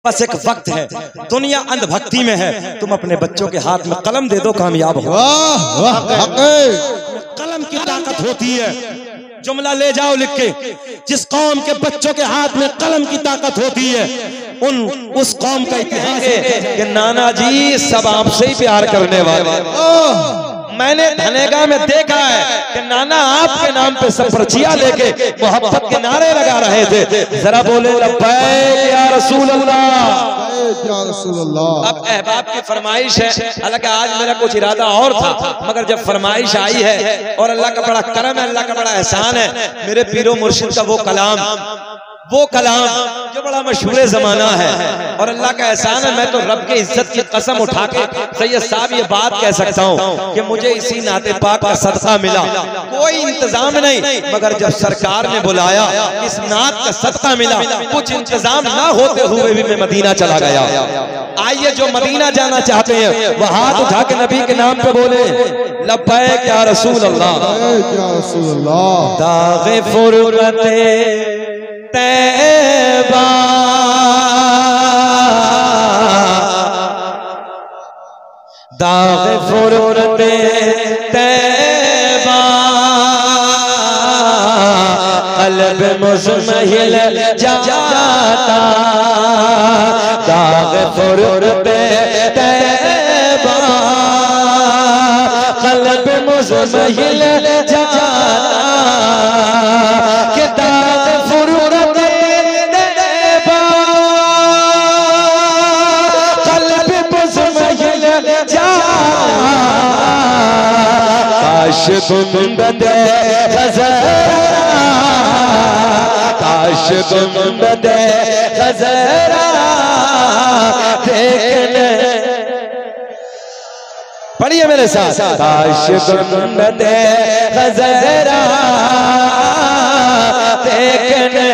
बस एक वक्त है, दुनिया अंधभक्ति में है। तुम अपने बच्चों के हाथ में कलम दे दो, कामयाब हो। कलम की ताकत होती है। जुमला ले जाओ लिख के, जिस कौम के बच्चों के हाथ में कलम की ताकत होती है, उस कौम का इतिहास है कि नाना जी सब आपसे ही प्यार करने वाले। मैंने धनेगा में देखा है कि नाना आपके नाम पे सब पर्चियां लेके मोहब्बत के नारे लगा रहे थे। जरा बोले लब्बैक या रसूल अल्लाह। अब अहबाब की फरमाइश है, हालांकि आज मेरा कुछ इरादा और था, मगर जब फरमाइश आई है और अल्लाह का बड़ा करम है, अल्लाह का बड़ा एहसान है, मेरे पीरो मुर्शिद का वो कलाम जो बड़ा मशहूर जमाना है और अल्लाह का एहसान है। मैं तो रब के इज्जत की कसम उठा के सैयद साहब ये बात कह सकता हूँ कि मुझे इसी नाते पाक का सदका मिला। कोई इंतजाम नहीं, मगर जब सरकार ने बुलाया इस नात का सदका मिला। कुछ इंतजाम ना होते हुए भी मैं मदीना चला गया। आइए जो मदीना जाना चाहते हैं वो हाथ उठा के नबी के नाम पे बोले लब्बैक या रसूल अल्लाह। दाग़े फुरक़ते तैबा दाग़े फुरक़ते तैबा क़ल्ब मुज़महिल जाता। दाग़े फुरक़ते तैबा क़ल्ब मुज़महिल जाता। कि दाग़े फुरक़ते तैबा क़ल्ब मुज़महिल जाता। काश गुंबदे ख़ज़रा, काश गुंबदे ख़ज़रा देखने। पढ़िए मेरे साथ, काश गुंबदे ख़ज़रा देखने।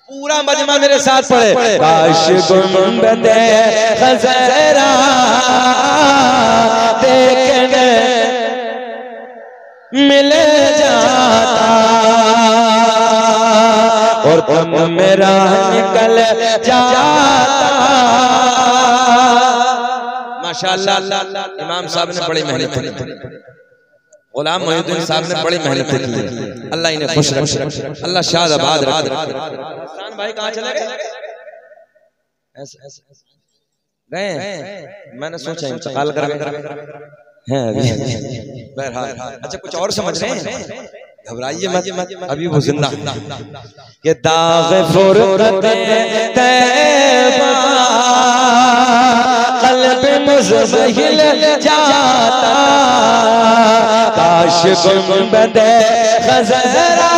पूरा मजमा मेरे साथ पढ़े। काश गुंबदे ख़ज़रा देखने मिल जाता और तुम मेरा निकल जाता। माशाअल्लाह, इमाम साहब ने बड़ी मेहनत की, गुलाम मोहिउद्दीन साहब ने बड़ी मेहनत की। अल्लाह इन्हें खुश रखे, अल्लाह शाद आबाद रखे। भाई कहाँ चले गए? मैंने सोचा इंतकाल कर गए हैं अभी। अच्छा कुछ और समझ रहे हैं, घबराइए मत, अभी वो जिंदा। ये दाग़े फुरक़ते तैबा क़ल्ब मुज़महिल जाता। काश गुंबदे ख़ज़रा।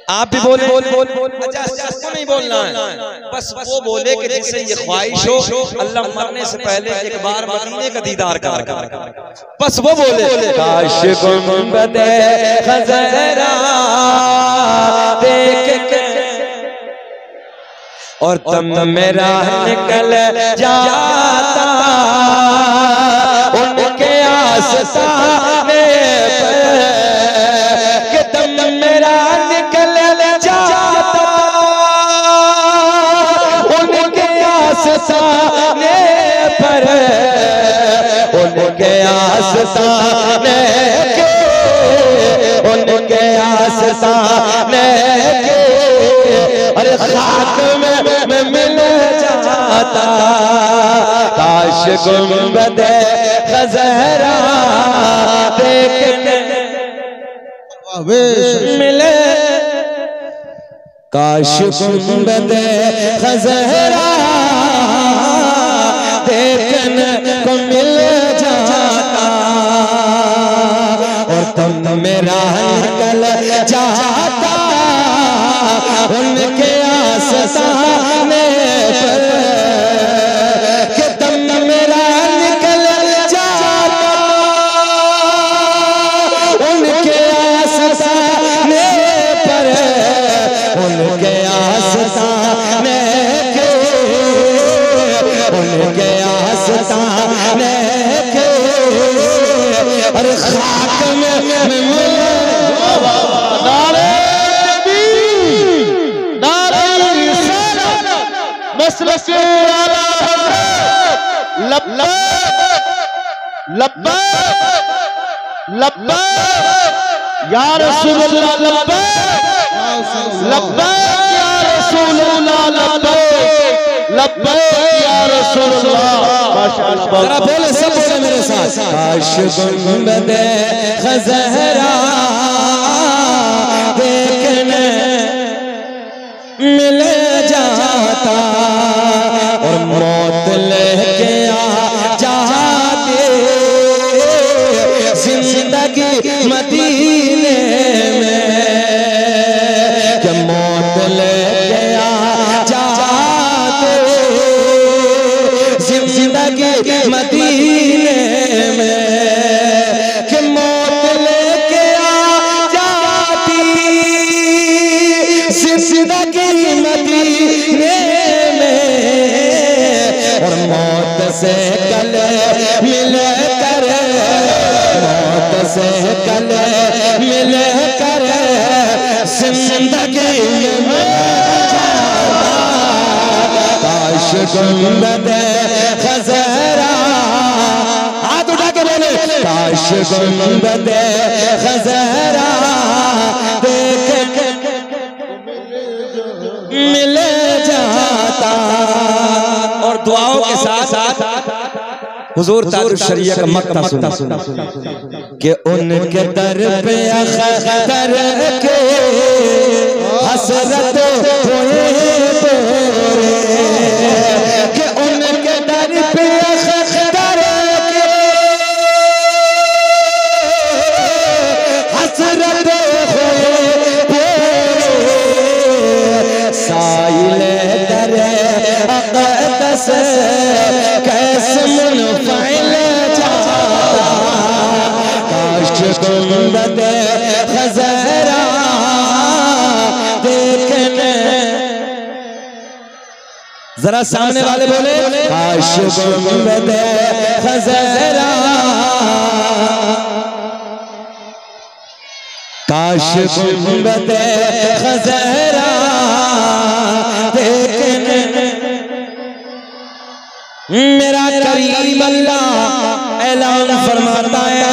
आप भी बोले। अच्छा सबको नहीं बोलना है, बस वो बोले कि जिसे ये ख्वाहिश हो अल्लाह मरने से पहले एक बार मदीने का दीदार कर, बस वो बोले। काश गुंबदे ख़ज़रा देख के और तुम मेरा निकल जाता। उनके आस्ताने पर कि तुम मेरा निकल जाता। उनके आस्ताने पर, उनके आस्ताने के, उनके आस्ताने के अरे खाक में मिल जाता। काश गुंबदे ख़ज़रा देखने मिले। काश गुंबदे ख़ज़रा देखने को मिल जाता और तुम मेरा निकल जाता। उनके आस्ताने पर कि तुम मेरा निकल जाता। उनके आस्ताने पर, उनके आस्ताने के, उनके आस्ताने के अरे खाक में मिल। नारे तकबीर। मसलक आला हज़रत लब्बैक लब्बैक लब्बैक या रसूलल्लाह लब्बैक लब्बैक या रसूलल्लाह लब्बैक लब्बैक या रसूलल्लाह। माशाअल्लाह जरा बोले, सब बोले मेरे साथ। काश गुंबदे खज़हरा देखने मिल जाता और मौत लेके आ जाते जिंदगी मदीने में, कि मौत लेके आ जाते जिंदगी मदीने में, कि मौत लेके आ जाती जिंदगी मदीने में, और मौत से गले मिल कर, मौत से गले मिल कर जिंदगी में काश गुंबदे खज़हरा, हाथ उठा के बोले, काश गुंबदे खज़हरा देख मिल जाता। और दुआओं के साथ साथ हुजूर ताजुश शरिया का मक्ता सुना कि उनके दर पे अख्तर के हसरत हुए तोरे, कि उनके दर पे अख्तर के हसरत हुए तोरे, साइले दरे अक़दस कैसे मुनफ़इल जाता। काश गुंबदे खज़हरा देखने, जरा सामने वाले बोले, काश गुंबदे खज़हरा, काश गुंबदे खज़हरा देखने। मेरा करीम अल्लाह ऐलान फरमाता है,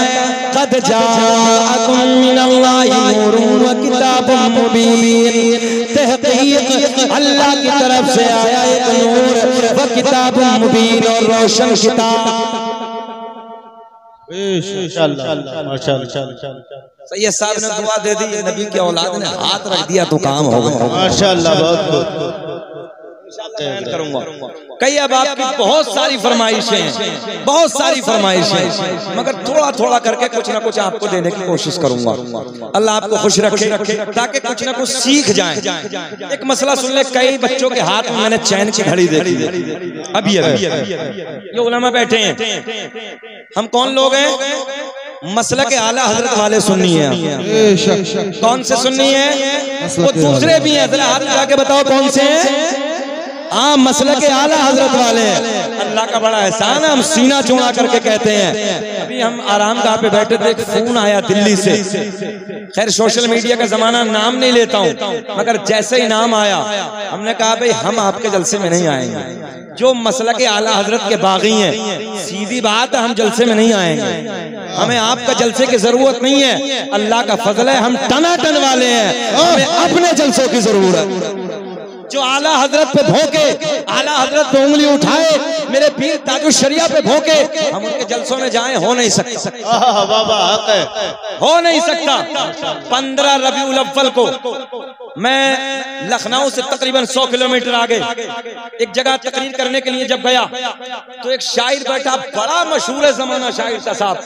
क़द जाअकुम मिनल्लाहि नूरुन व किताबुम मुबीन, तहक़ीक़ अल्लाह की तरफ से आया एक नूर व किताबुम मुबीन, और रोशन किताब। माशाअल्लाह माशाअल्लाह। सैयद साहब ने दुआ दे दी, नबी की औलाद ने हाथ रख दिया तो काम हो गया। माशाअल्लाह बहुत बयान करूंगा। कई अब आपकी बहुत सारी फरमाइशें हैं, बहुत सारी फरमाइशें, मगर थोड़ा थोड़ा करके कुछ ना कुछ आपको देने की कोशिश करूंगा। अल्लाह आपको खुश रखे ताकि कुछ ना कुछ सीख जाएं। एक मसला सुन ले, कई बच्चों के हाथ में मैंने चैन की घड़ी देखी है अभी अभी। ये उलमा बैठे हैं, हम कौन लोग हैं? मसलक के आला हजरत वाले सुन्नी है। कौन से सुन्नी है? वो दूसरे भी हैं, जरा हाथ उठा के बताओ कौन से हैं? हाँ, मसलक के आला हजरत वाले हैं। अल्लाह का बड़ा एहसान है, हम सीना चौड़ा करके कहते हैं। अभी हम आराम गाह पे बैठे थे, एक फोन आया दिल्ली से। खैर सोशल मीडिया का जमाना, नाम नहीं लेता हूँ, मगर जैसे ही नाम आया हमने कहा भाई हम आपके जलसे में नहीं आएंगे। जो मसलक के आला हजरत के बागी हैं, सीधी बात है, हम जलसे में नहीं आएंगे। हमें आपका जलसे की जरूरत नहीं है, अल्लाह का फजल है, हम टनाटन वाले हैं, हमें अपने जलसों की जरूरत। जो आला हजरत पे भोंके, आला हजरत पे उंगली उठाए, मेरे पीर ताजुश शरिया पे भोंके, हम उनके जलसों में जाएं, हो नहीं सकता। हो नहीं सकता। 15 रबीउल अव्वल को मैं लखनऊ से तकरीबन 100 किलोमीटर आगे एक जगह तकरीर करने के लिए जब गया, तो एक शायर बैठा, बड़ा मशहूर जमाना शायर था साहब,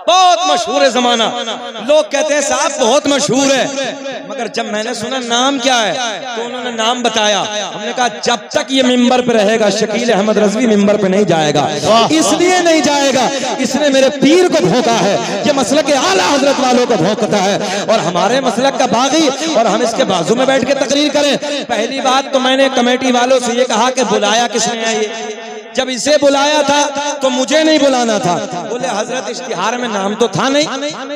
बहुत मशहूर जमाना। लोग कहते हैं साहब बहुत मशहूर है, मगर जब मैंने सुना नाम क्या है तो उन्होंने नाम बताया। हमने कहा जब तक ये मिंबर पे रहेगा शकील अहमद रज़वी मिंबर पे नहीं जाएगा। इसलिए नहीं जाएगा, इसने मेरे पीर को भोंका है, ये मसलक के आला हजरत वालों को भोंकता है, और हमारे मसलक का बागी, और हम इसके बाजू में बैठ के तकरीर करें। पहली बात तो मैंने कमेटी वालों से ये कहा कि बुलाया किसने है ये? जब इसे बुलाया था तो मुझे नहीं बुलाना था। बोले हजरत इश्तिहार में नाम तो था नहीं,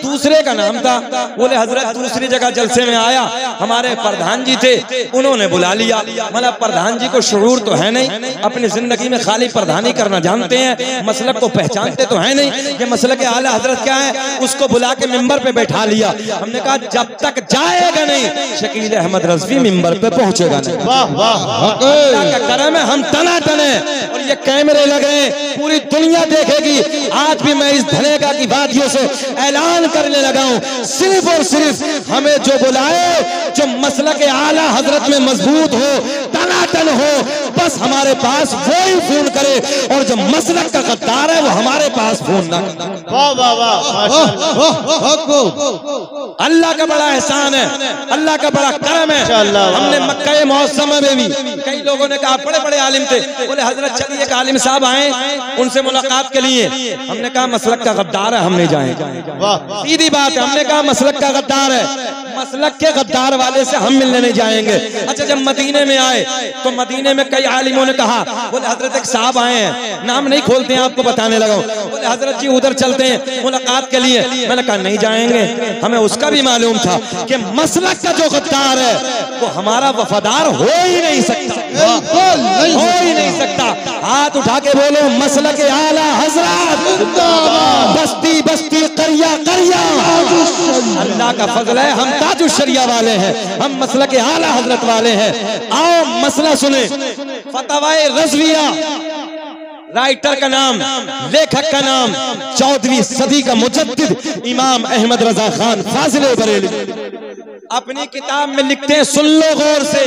दूसरे का नाम था। बोले हजरत दूसरी जगह जलसे में आया, हमारे प्रधान जी थे, उन्होंने बुला लिया। मतलब प्रधान जी को शुरूर तो है नहीं, अपनी जिंदगी में खाली प्रधानी करना जानते हैं, मसलक को पहचानते तो है नहीं कि मसलक आला हजरत क्या है। उसको बुला के मिंबर पे बैठा लिया। हमने कहा जब तक जाएगा नहीं शकील अहमद रज़वी मिंबर पे पहुंचेगा नहीं। वाह वाह, अल्लाह का करम है, हम तना तने और ये कैमरे लगे, पूरी दुनिया देखेगी। आज भी मैं इस धनेगा की वादियों से ऐलान करने लगा हूं, सिर्फ और सिर्फ हमें जो बुलाए, जो मसलक आला हजरत में मजबूत हो, तनातन हो, बस हमारे पास वो ही फोन करे, और जो मसलक का गद्दार है वो हमारे पास फोन ना करे। वाह वाह वाह, अल्लाह का बड़ा एहसान है, अल्लाह का बड़ा करम है। हमने मक्का मौसम में भी कई लोगों ने कहा, बड़े बड़े आलिम थे, बोले हजरत चलिए एक आलिम साहब आए, उनसे मुलाकात के लिए। हमने कहा मसलक का गद्दार है, हम नहीं जाएंगे। सीधी बात है, हमने कहा मसलक का गद्दार है, मसलक के गद्दार वाले से हम मिलने नहीं जाएंगे। अच्छा, जब मदीने में आए तो मदीने में कई आलिमों ने कहा, बोले हजरत एक साहब आए हैं, नाम नहीं खोलते हैं, आपको बताने लगा। बोले हजरत जी उधर चलते हैं मुलाकात के लिए। मैंने कहा नहीं जाएंगे, हमें उसका भी मालूम था कि मसलक का जो गद्दार है वो हमारा वफादार हो ही नहीं सकता, हो ही नहीं सकता। हाथ उठा के बोलो मसलक आला हजरत, बस्ती बस्ती करिया करिया। अल्लाह का फजल है, हम ताजुल शरिया वाले हैं, हम मसलक आला हजरत वाले हैं। आओ मसला सुने। फतवाए रज़विया, राइटर का नाम, लेखक का नाम, 14वीं सदी का मुजद्दिद इमाम अहमद रजा खान फाजिल बरेली अपनी किताब में लिखते हैं, सुन लो गौर से,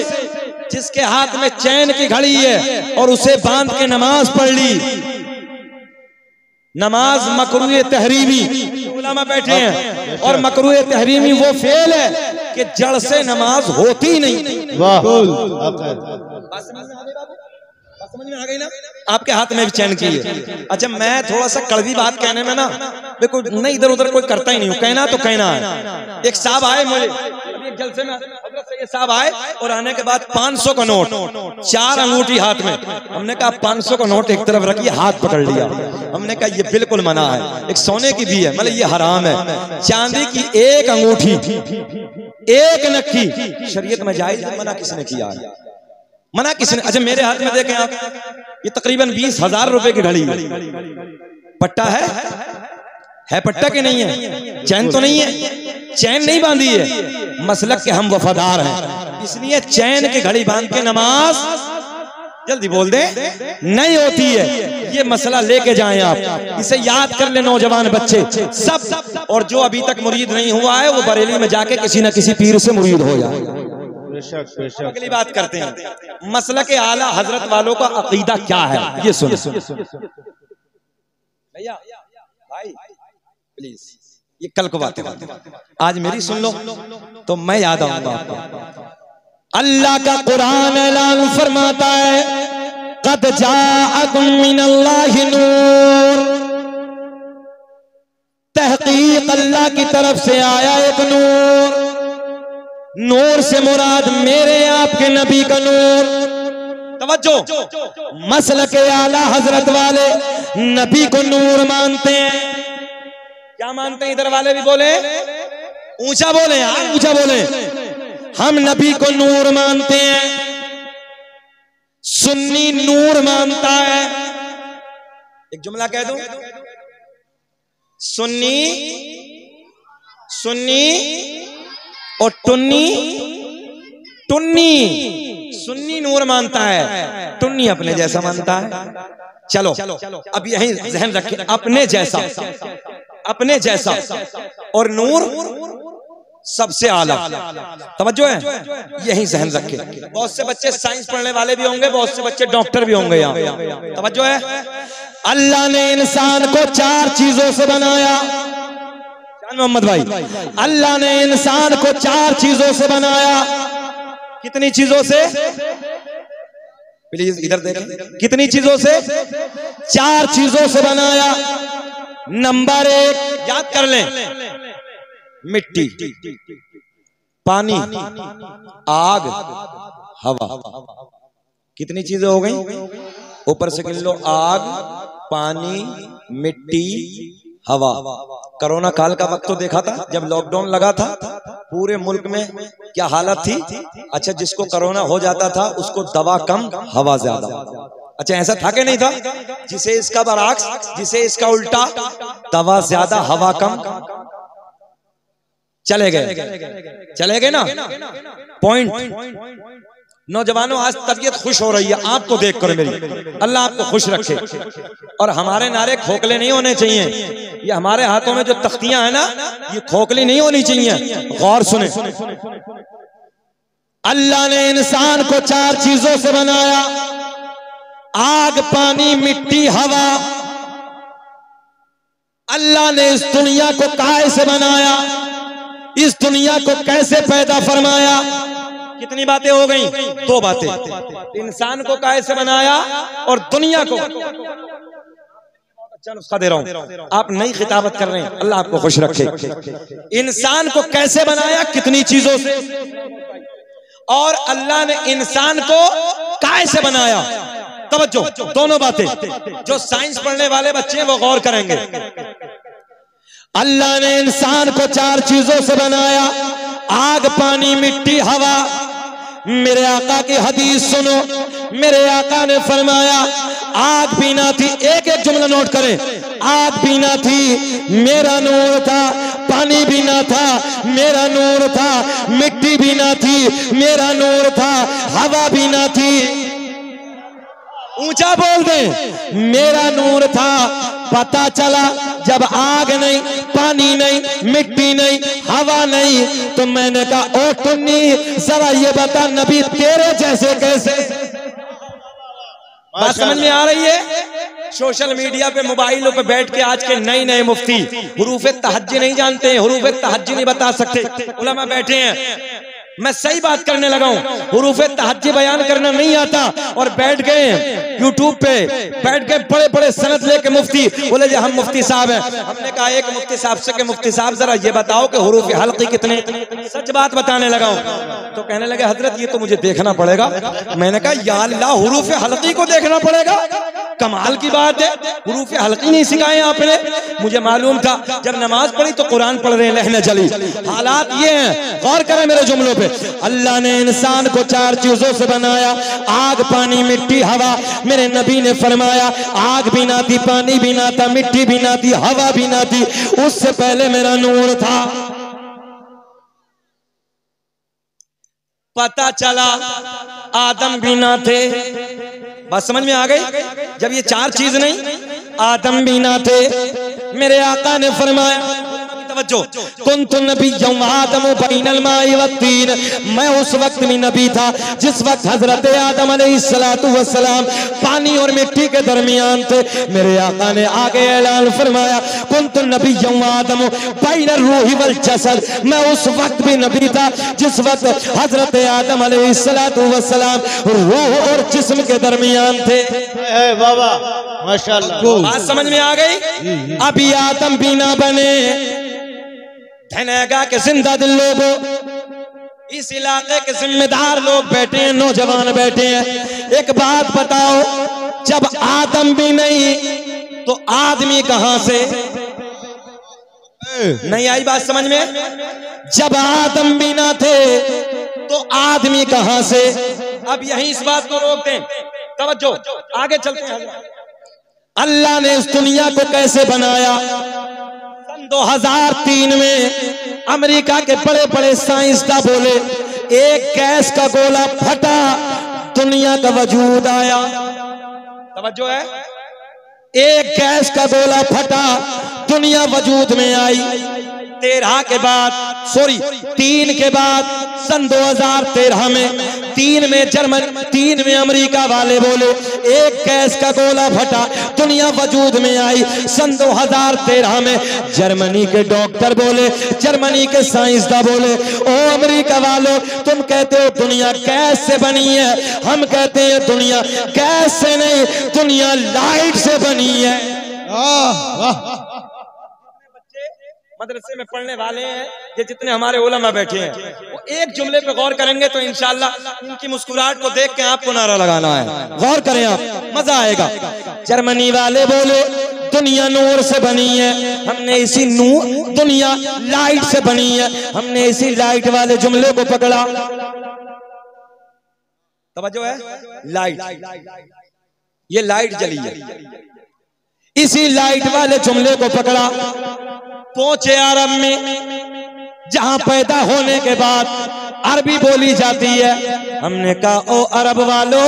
जिसके हाथ में चैन की घड़ी है और उसे बांध के नमाज पढ़ ली, नमाज मकरूह तहरीमी, उलमा बैठे हैं, और मकरूह तहरीमी वो फेल है कि जड़ से नमाज होती नहीं। वाह, समझ में आ गई ना? आपके हाथ में भी चैन की है। अच्छा, मैं थोड़ा सा कड़वी बात कहने में ना, देखो नहीं इधर उधर कोई करता ही नहीं हूँ, कहना तो कहना है। एक साहब आए मुझे एक जलसे में, ये साहब आए और आने के बाद 500 का नोट, 4 अंगूठी हाथ में। हमने कहा 500 का नोट एक तरफ रखिए, हाथ पकड़ लिया। हमने कहा ये बिल्कुल मना है, एक सोने की भी है, मतलब ये हराम है। चांदी की एक अंगूठी, एक नक्की शरीयत में जायज है, मना किसने किया है? मना किसने? अच्छा, मेरे हाथ में देखें आप, ये तकरीबन 20,000 रुपए की घड़ी है। पट्टा है पट्टा के नहीं है? चैन तो नहीं है, चैन नहीं बांधी है। मसलक के हम वफादार हैं, इसलिए चैन की घड़ी बांध के नमाज, जल्दी बोल दे, नहीं होती है। ये मसला लेके जाएं आप, इसे याद कर ले नौजवान बच्चे सब। और जो अभी तक मुरीद नहीं हुआ है वो बरेली में जाके किसी न किसी पीर से मुरीद हो जाए। अगली बात करते हैं, मसलक आला हजरत वालों का अकीदा क्या है, ये सुनो भैया भाई प्लीज, ये कल को बातें, आज मेरी सुन लो तो मैं याद आऊंगा आपको। अल्लाह का कुरान ऐलान फरमाता है, कद जाअकुम मिनल्लाहि नूर, तहकीक अल्लाह की तरफ से आया एक नूर। नूर से मुराद मेरे आपके नबी का नूर। तवज्जो, मसलक आला हजरत वाले नबी को नूर मानते हैं। क्या मानते हैं? इधर वाले भी बोले, ऊंचा बोले यार, ऊंचा बोले। हम नबी को नूर मानते हैं, सुन्नी नूर मानता है। एक जुमला कह दूं, सुन्नी और टुन्नी सुन्नी नूर मानता है, टुन्नी अपने जैसा मानता है। चलो अब यही जहन रखें, अपने जैसा और नूर सबसे आला। तवज्जो है, यही जहन रखें। बहुत से बच्चे साइंस पढ़ने वाले भी होंगे, बहुत से बच्चे डॉक्टर भी होंगे यहाँ। तवज्जो है, अल्लाह ने इंसान को 4 चीजों से बनाया। मोहम्मद भाई, अल्लाह ने इंसान को 4 चीजों से बनाया। कितनी चीजों से? प्लीज इधर देखें, कितनी चीजों से? 4 चीजों से बनाया। नंबर 1 याद कर लें, मिट्टी, पानी, आग, हवा। कितनी चीजें हो गई? ऊपर से गिन लो, आग, पानी, मिट्टी, हवा। कोरोना काल का वक्त तो देखा था, जब लॉकडाउन लगा था पूरे मुल्क में क्या हालत थी। अच्छा, जिसको कोरोना हो जाता था उसको दवा कम हवा ज्यादा। अच्छा, ऐसा था कि नहीं था? जिसे इसका बरअक्स, जिसे इसका उल्टा, दवा ज्यादा हवा कम। चले गए ना पॉइंट। नौजवानों, आज तबीयत खुश हो रही है आपको देखकर मेरी, अल्लाह आपको खुश रखे। और हमारे नारे खोखले नहीं होने चाहिए। ये हमारे हाथों में जो तख्तियां है ना, ये खोखली नहीं होनी चाहिए। गौर सुने, अल्लाह ने इंसान को 4 चीजों से बनाया, आग, पानी, मिट्टी, हवा। अल्लाह ने इस दुनिया को काहे से बनाया, इस दुनिया को कैसे पैदा फरमाया? कितनी बातें हो गई? 2 बातें। इंसान को काहे से बनाया और दुनिया को। अच्छा नुस्खा दे रहा हूं, आप नई खिताबत कर रहे हैं, अल्लाह आपको खुश रखे। इंसान को कैसे बनाया, कितनी चीजों से, और अल्लाह ने इंसान को काहे से बनाया। तवज्जो, दोनों बातें। जो साइंस पढ़ने वाले बच्चे हैं वो गौर करेंगे। अल्लाह ने इंसान को 4 चीजों से बनाया, आग, पानी, मिट्टी, हवा। मेरे आका की हदीस सुनो, मेरे आका ने फरमाया आग भी ना थी, एक एक जुमला नोट करें। आग भी ना थी, मेरा नूर था। पानी भी ना था, मेरा नूर था। मिट्टी भी ना थी, मेरा नूर था। हवा भी ना थी, ऊंचा बोल दे, मेरा नूर था। पता चला जब आग नहीं, पानी नहीं, मिट्टी नहीं, हवा नहीं, तो मैंने कहा ओ टुन्नी, जरा ये बता नबी तेरे जैसे कैसे। बात समझ में आ रही है? सोशल मीडिया पे, मोबाइलों पे बैठ के आज के नए मुफ्ती हुरूफ तहज्जी नहीं जानते हैं, हुरूफ तहज्जी नहीं बता सकते। उलमा बैठे हैं, मैं सही बात करने लगा हूं, हुरूफ तहज्जी बयान करना नहीं आता, और बैठ गए यूट्यूब पे, बैठ गए बड़े सनद लेके मुफ्ती, बोले जी हम मुफ्ती साहब हैं। हमने कहा एक मुफ्ती साहब से कि मुफ्ती साहब जरा ये बताओ कि हुरूफ हल्की कितने। सच बात बताने लगा हूं तो कहने लगे हजरत ये तो मुझे देखना पड़ेगा। मैंने कहा या अल्लाह, हुरूफ हल्की को देखना पड़ेगा, कमाल की बात है। हुरूफ हल्की नहीं सिखाए आपने, मुझे मालूम था। जब नमाज पढ़ी तो कुरान पढ़ रहे हैं, लहने चली। हालात ये हैं, गौर करें मेरे जुमलों पे। अल्लाह ने इंसान को 4 चीजों से बनाया, आग, पानी, मिट्टी, हवा। मेरे नबी ने फरमाया आग भी ना थी, पानी भी ना था, मिट्टी भी ना थी, हवा भी ना थी, उससे पहले मेरा नूर था। पता चला आदम भी ना थे। बात समझ में आ गई? जब ये 4 चीज नहीं, आदम भी ना थे। मेरे आका ने फरमाया कुन्तु नबिय्यम आदम बैनल माइ वत्तीन, मैं उस वक्त में नबी था जिस वक्त हजरत आदम अलैहिस्सलातु वस्सलाम पानी और मिट्टी के दरमियान थे। मेरे आका ने आगे ऐलान फरमाया कुन्तु नबिय्यम आदम बैनर रूहि वल जसद, मैं उस वक्त भी नबी था जिस वक्त हजरत आदम अलैहिस्सलातु वस्सलाम रूह और जिस्म के दरमियान थे। बाबा माशाअल्लाह, बात समझ में आ गई? अभी आदम भी ना बने, धनेगा के जिंदा दिल लोगों, इस इलाके के जिम्मेदार लोग बैठे हैं, नौजवान बैठे हैं। एक बात बताओ, जब आदम भी नहीं तो आदमी कहां से? नहीं आई बात समझ में? जब आदम भी ना थे तो आदमी कहां से? अब यही इस बात को रोक दें, तवज्जो, आगे चलते हैं। अल्लाह ने इस दुनिया को कैसे बनाया? 2003 में अमेरिका के बड़े साइंसदान बोले एक गैस का गोला फटा, दुनिया का वजूद आया। तवज्जो है, एक गैस का गोला फटा, दुनिया वजूद में आई। 13 के बाद, सॉरी 3 के बाद, सन 2013 में 3 में जर्मनी, 3 में अमेरिका वाले बोले एक गैस का गोला फटा, दुनिया वजूद में आई। सन 2013 में जर्मनी के डॉक्टर बोले, जर्मनी के साइंसदान बोले ओ अमेरिका वालों, तुम कहते हो दुनिया गैस से बनी है, हम कहते हैं दुनिया गैस से नहीं, दुनिया लाइट से बनी है। मदरसे में पढ़ने वाले हैं, ये जितने हमारे उलमा बैठे हैं, वो एक जुमले पे गौर करेंगे तो इंशाअल्लाह उनकी मुस्कुराहट को देख के आपको नारा लगाना है। गौर करें आप, मजा आएगा। जर्मनी वाले बोले दुनिया नूर से बनी है, हमने इसी नूर, दुनिया लाइट से बनी है, हमने इसी लाइट वाले जुमले को पकड़ा। तवज्जो है, लाइट, ये लाइट जली है, इसी लाइट वाले जुमले को पकड़ा। पहुंचे अरब में, जहां पैदा होने के बाद अरबी बोली जाती है। हमने कहा ओ अरब वालों,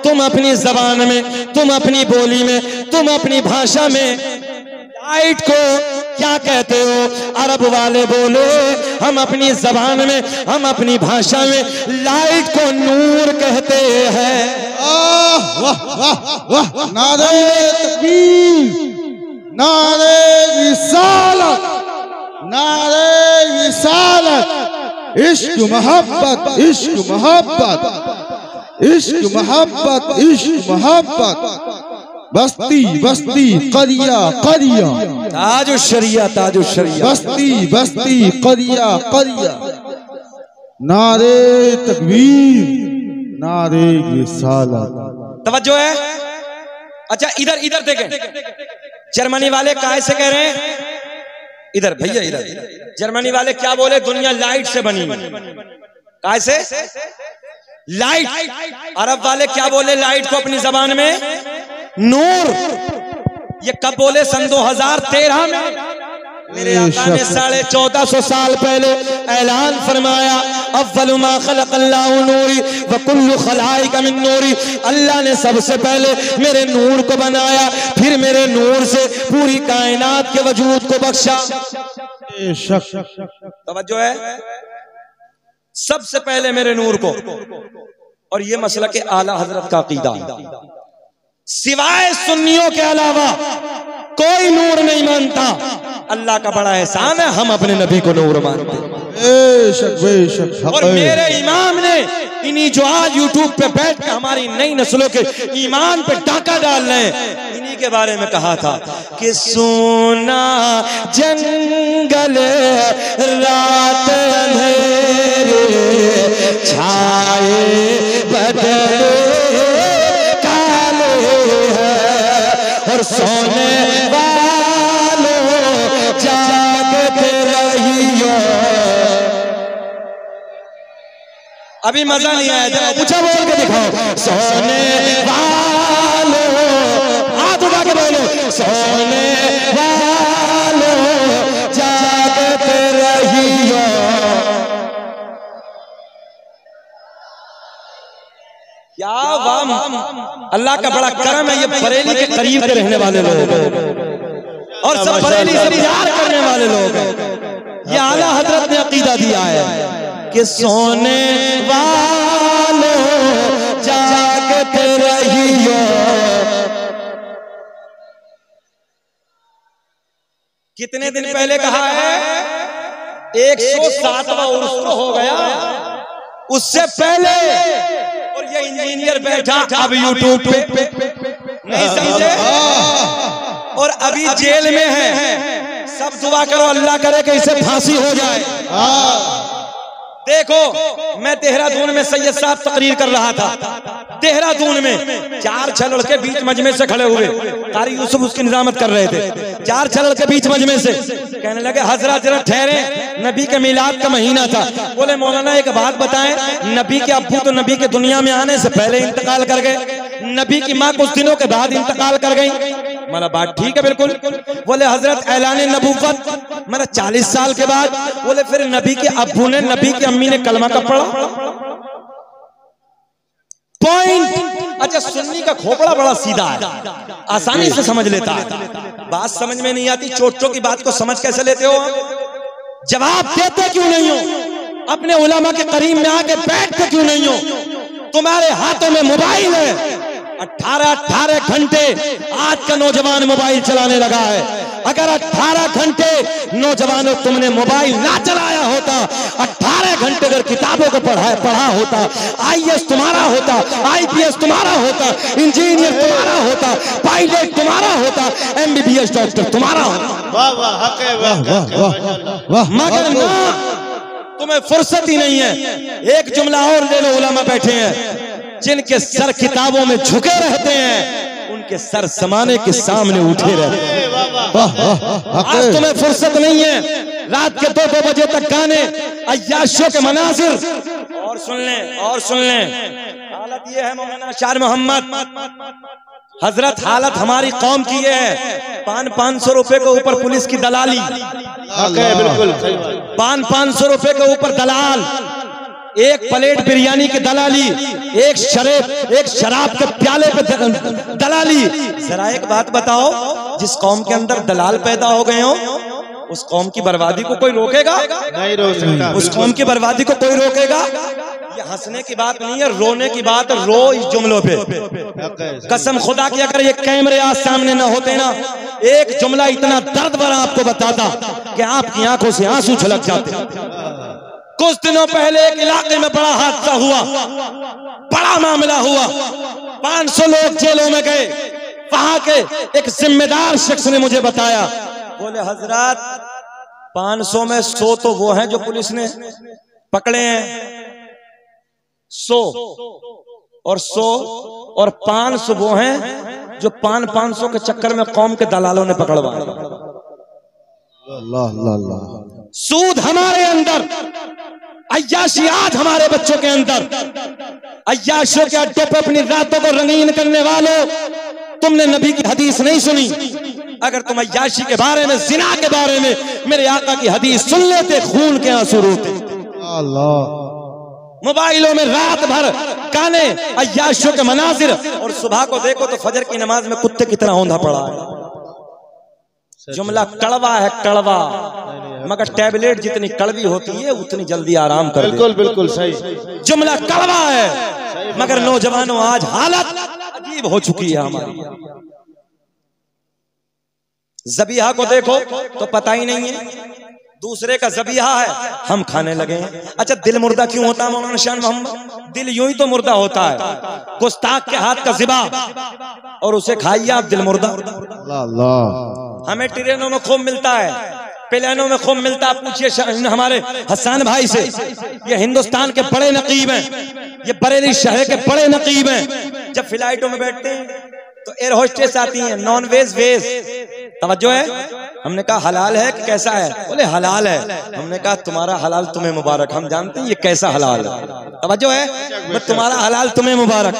तुम अपनी जबान में, तुम अपनी बोली में, तुम अपनी भाषा में लाइट को क्या कहते हो? अरब वाले बोले हम अपनी जबान में, हम अपनी भाषा में लाइट को नूर कहते हैं। वाह वाह वाह, नारे तकबीर, नारे रिसालत, नारे रिसालत, इश्क मोहब्बत, इश्क मोहब्बत, इश्क मोहब्बत, इश्क मोहब्बत, बस्ती बस्ती करिया करिया, ताजो शरिया, ताजो शरिया, बस्ती बस्ती करिया करिया, नारे तकबीर, नारे रिसालत। तवज्जो है। अच्छा इधर इधर देखें, जर्मनी वाले काहे से कह रहे हैं? इधर भैया, इधर जर्मनी वाले क्या बोले? दुनिया लाइट से बनी। काहे से? लाइट। अरब वाले क्या बोले लाइट को अपनी जबान में? नूर। ये कब बोले? सन 2013 में। मेरे आका ने 1450 साल पहले ऐलान फरमाया, अव्वलु मा खलक़ल्लाहु नूरी व कुल्लु खलाइक मिन नूरी। अल्लाह ने सबसे पहले मेरे नूर को बनाया, फिर मेरे नूर से पूरी कायनात के वजूद को बख्शा। तवज्जो है, सबसे पहले मेरे नूर को। और ये मसला के आला हजरत का अकीदा है, सिवाय सुन्नियों के अलावा कोई नूर नहीं मानता। अल्लाह का बड़ा एहसान है, हम अपने नबी को नूर मानते हैं। बेशक बेशक। और मेरे इमाम ने इन्हीं जो आज यूट्यूब पे बैठ के हमारी नई नस्लों के ईमान पे डाका डाल रहे हैं, इन्हीं के बारे में कहा था कि सोना जंगल रात अंधेरे छाए बदले काले हैं, और सोने अभी मजा नहीं आया, जरा ऊंचा बोल के दिखाओ। सोने वालों, हाथ उठा के बोलो, सोने वालों जागते रहियो। क्या वाह, अल्लाह का बड़ा करम है। ये बरेली के करीब के रहने वाले लोग और सब बरेली से प्यार करने वाले लोग हैं। ये आला हजरत ने अकीदा दिया है कि सोने वालों जागते रहियो। कितने दिन पहले कहा है? 107वां उर्स तो हो गया, उससे पहले। और ये इंजीनियर बैठा अब यूट्यूब पे, नहीं समझे? और अभी जेल में है। सब दुआ करो अल्लाह करे कि इसे फांसी हो जाए। देखो, मैं देहरादून में सैयद साहब तकरीर कर रहा था। देहरादून में 4 6 लड़के बीच मजमे से खड़े हुए, कारी यूसुफ उसकी निजामत कर रहे थे। 4 6 लड़के बीच मजमे से कहने लगे, हजरत जरा ठहरे, नबी के मिलाद का महीना था। बोले मौलाना एक बात बताएं, नबी के अब्बू तो नबी के दुनिया में आने से पहले इंतकाल कर गए, नबी की माँ कुछ दिनों के बाद इंतकाल कर गई। मेरा बात ठीक है बिल्कुल। बोले हजरत ऐलान नबूवत मेरा 40 साल के बाद। बोले फिर नबी के अब्बू ने, नबी की अम्मी ने कलमा कब पढ़ा? पॉइंट। अच्छा, सुन्नी का खोपड़ा बड़ा सीधा है, आसानी से समझ लेता है। बात समझ में नहीं आती, चोटों की बात को समझ कैसे लेते हो? जवाब देते क्यों नहीं हो? अपने उलमा के करीब में आके बैठते क्यों नहीं हो? तुम्हारे हाथों में मोबाइल है, 18 घंटे आज का नौजवान मोबाइल चलाने लगा है। अगर 18 घंटे नौजवानों तुमने मोबाइल ना चलाया होता, 18 घंटे अगर किताबों को पढ़ा होता, IAS तुम्हारा होता, IPS तुम्हारा होता, इंजीनियर तुम्हारा होता, पायलट तुम्हारा होता, MBBS डॉक्टर तुम्हारा होता। वाह वाह हक है, वाह मगर ना, तुम्हें फुर्सत ही नहीं है। एक जुमला और ले लो, उलमा बैठे हैं जिनके सर किताबों में झुके रहते हैं, उनके सर समाने के सामने उठे रहते हैं। आज तुम्हें फुर्सत नहीं है रात के 2-2 बजे तक गाने अय्याशों के मनाजिर। और सुन लें हालत ये है मौलाना शार मोहम्मद हजरत, हालत हमारी कौम की ये है, 500 रुपए के ऊपर पुलिस की दलाली, बिल्कुल 500 रुपए के ऊपर दलाल, एक प्लेट बिरयानी की दलाली, एक शराब के प्याले पे दलाली। जरा एक बात बताओ, जिस कौम के अंदर दलाल पैदा हो गए हो, उस कौम की बर्बादी को कोई रोकेगा? नहीं रोक सकता। उस कौम की बर्बादी को कोई रोकेगा? ये हंसने की बात नहीं है, रोने की बात है। रो इस जुमलों पे, कसम खुदा की अगर ये कैमरे आज सामने ना होते ना, एक जुमला इतना दर्द भरा आपको बताता कि आपकी आंखों से आंसू छलक जाते। कुछ दिनों पहले एक इलाके में बड़ा हादसा हुआ, बड़ा मामला हुआ, 500 लोग जेलों में गए। वहां के एक जिम्मेदार शख्स ने मुझे बताया, बोले हजरत 500 में 100 तो वो हैं जो पुलिस ने पकड़े हैं, 100 और 500 वो हैं जो 500 के चक्कर में कौम के दलालों ने पकड़वाए। सूद हमारे अंदर, अय्याशी आज हमारे बच्चों के अंदर, अय्याशों के अड्डे पे अपनी रातों को रंगीन करने वालों, तुमने नबी की हदीस नहीं सुनी। अगर तुम अय्याशी के बारे में, जिना के बारे में मेरे आका की हदीस सुन लेते, खून के आंसू रोते। मोबाइलों में रात भर गाने अय्याशों के मनाजिर, और सुबह को देखो तो फजर की नमाज में कुत्ते की तरह औंधा पड़ा है। जुमला कड़वा है, कड़वा, मगर टैबलेट जितनी कड़वी होती है उतनी जल्दी आराम कर देती। बिल्कुल बिल्कुल सही। जुमला कड़वा है, मगर नौजवानों आज हालत अजीब हो चुकी है हमारी। ज़बीहा को देखो तो पता ही नहीं है, दूसरे का ज़बीहा है, हम खाने लगे हैं। अच्छा, दिल मुर्दा क्यों होता है मौलाना शान मोहम्मद? दिल यूं ही तो मुर्दा होता है, गुस्ताख के हाथ का ज़िबा, और उसे खाइए आप, दिल मुर्दा। हमें ट्रेनों में खूब मिलता है, प्लेनों में खूब मिलता है। पूछिए हमारे हसन भाई से, ये हिंदुस्तान के बड़े नकीब हैं, ये बरेली शहर के बड़े नकीब हैं। जब फ्लाइटों में बैठते हैं तो एयर होस्टेस आती हैं, नॉन वेज वेज, तवज्जो है? हमने कहा हलाल है कि कैसा है? बोले हलाल है। हमने कहा तुम्हारा हलाल तुम्हें मुबारक, हम जानते हैं ये कैसा हलाल है। तवज्जो है? मैं तुम्हारा हलाल तुम्हें मुबारक,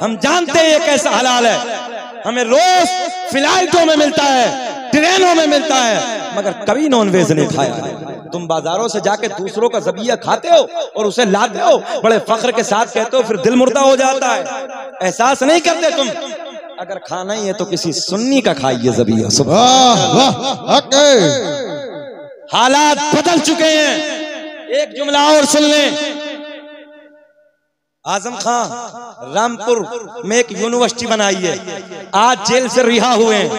हम जानते हैं ये कैसा हलाल है। हमें रोज फ्लाइटों में मिलता है, ट्रेनों में मिलता है, मगर कभी नॉन वेज नहीं खाया है। तुम बाजारों से जाके दूसरों का ज़बिया खाते हो और उसे लाते हो, बड़े फख्र के साथ कहते हो, फिर दिल मुर्दा हो जाता है। एहसास नहीं करते तुम? अगर खाना ही है तो किसी सुन्नी का खाइए ज़बिया। हालात बदल चुके हैं। एक जुमला और सुन लें, आजम खान रामपुर में एक यूनिवर्सिटी बनाई है, आज जेल से रिहा हुए हैं,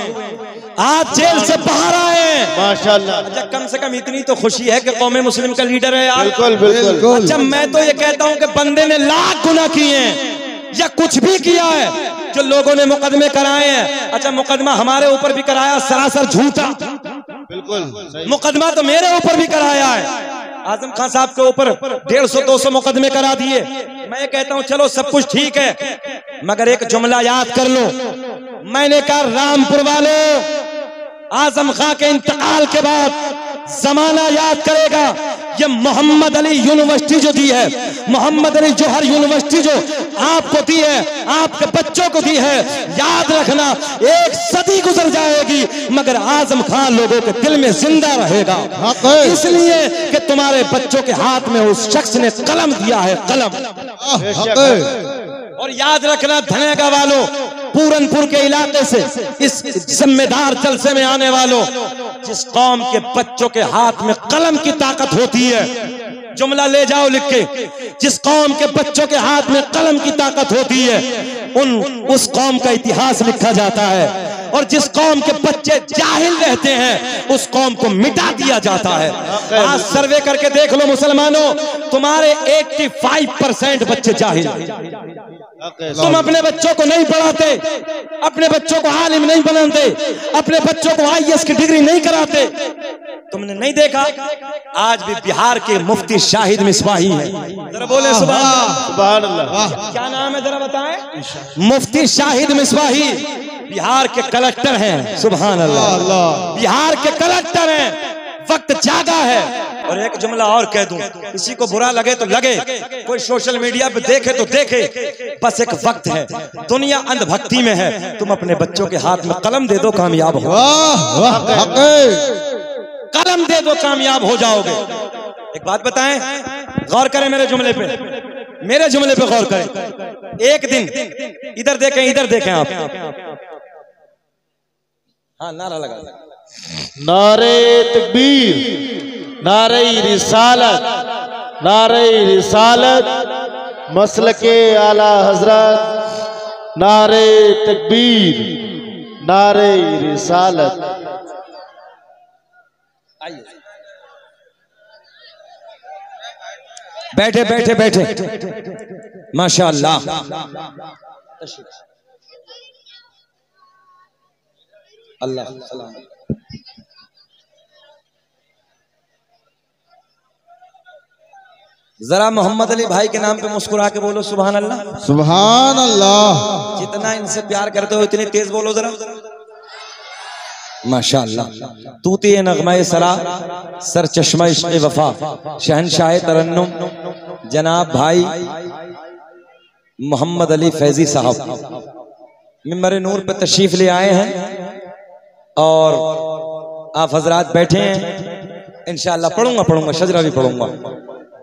आज जेल से बाहर आए हैं, माशाल्लाह। अच्छा, कम से कम इतनी तो खुशी है कि कौमे मुस्लिम का लीडर है यार। बिल्कुल बिल्कुल। अच्छा, मैं तो ये कहता हूं कि बंदे ने लाख गुनाह किए हैं या कुछ भी किया है, जो लोगों ने मुकदमे कराए हैं। अच्छा, मुकदमा हमारे ऊपर भी कराया, सरासर झूठा। बिल्कुल, मुकदमा तो मेरे ऊपर भी कराया है। आजम खान साहब के ऊपर 150-200 मुकदमे करा दिए। मैं ये कहता हूं चलो सब कुछ ठीक है, मगर एक जुमला याद कर लो। मैंने कहा रामपुर वालों, आजम खान के इंतकाल के बाद जमाना याद करेगा, ये मोहम्मद अली यूनिवर्सिटी जो दी है, मोहम्मद अली जौहर यूनिवर्सिटी जो आपको दी है, आपके बच्चों को दी है, याद रखना एक सदी गुजर जाएगी मगर आजम खान लोगों के दिल में जिंदा रहेगा। इसलिए कि तुम्हारे बच्चों के हाथ में उस शख्स ने कलम दिया है, कलम। और याद रखना धनेगा वालों, पूरनपुर के इलाके से इस जिम्मेदार जलसे में आने वालों, जिस कौम के बच्चों के हाथ में कलम की ताकत होती है, जुमला ले जाओ लिख के, जिस कौम के बच्चों के हाथ में कलम की ताकत होती है, उस कौम का इतिहास लिखा जाता है। और जिस कौम के बच्चे जाहिल रहते हैं उस कौम को मिटा दिया जाता है। आज सर्वे करके देख लो मुसलमानों, तुम्हारे 85% बच्चे जाहिल। तुम अपने बच्चों को नहीं पढ़ाते, अपने बच्चों को आलिम नहीं बनाते, अपने बच्चों को IAS की डिग्री नहीं कराते। तुमने नहीं देखा आज भी बिहार के मुफ्ती शाहिद मिसबाही है। जरा बोले सुभान अल्लाह। क्या नाम है जरा बताएं? मुफ्ती शाहिद मिसबाही बिहार के कलेक्टर हैं। सुभान अल्लाह, बिहार के कलेक्टर हैं। वक्त जागा है। और एक जुमला और कह दूं, किसी को बुरा लगे तो लगे, कोई सोशल मीडिया पे देखे तो देखे, बस एक वक्त है। दुनिया अंधभक्ति में है। तुम अपने बच्चों के हाथ में कलम दे दो, कामयाब हो। कलम दे दो, कामयाब हो जाओगे। एक बात बताएं, गौर करें मेरे जुमले पे, मेरे जुमले पे गौर करें। एक दिन इधर देखें, इधर देखें आप। हाँ, नारा लगा। नारे तकबीर, नारे रिसालत, नारे रिसालत, मसलके आला हजरत, नारे तकबीर, नारे रिसालत। बैठे बैठे बैठे, माशाअल्लाह। अल्लाह सलाम। जरा मोहम्मद अली भाई के नाम पे मुस्कुरा के बोलो सुभान अल्लाह। सुभान अल्लाह। जितना इनसे प्यार करते हो इतनी तेज बोलो जरा। माशाअल्लाह। तूती नगमा सरा, सर चश्मा इश्क़ वफा, शहनशाह तरन्नुम जनाब भाई मोहम्मद अली फैजी साहब मिंबर नूर पे तशरीफ ले आए हैं और आप हजरात बैठे हैं। इंशाअल्लाह पढ़ूंगा शजरा भी पढ़ूंगा।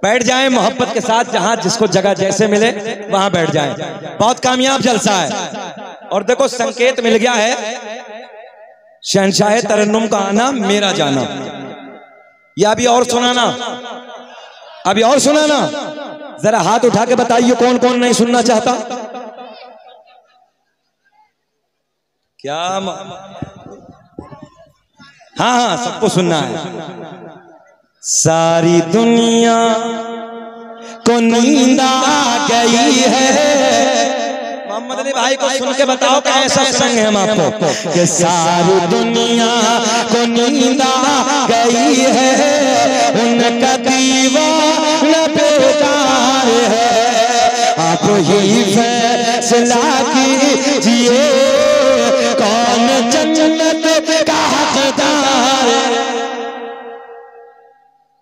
बैठ जाएं मोहब्बत के साथ, जहां जिसको जगह जैसे मिले वहां बैठ जाएं। बहुत कामयाब जलसा है। और देखो संकेत मिल गया है, शहनशाह तरन्नुम का आना मेरा जाना। या अभी और सुनाना, अभी और सुनाना। जरा हाथ उठा के बताइए कौन कौन नहीं सुनना चाहता। क्या हाँ, सबको सुनना है। सारी दुनिया को नींद आ गई है। मोहम्मद अली भाई को सुन के बताओ कि ऐसा सुनेंगे हम आपको कि सारी दुनिया को नींद आ गई है, उनका दीवाना बेदार है। आप ही फैसला कीजिए कौन जन्नत का हकदार है।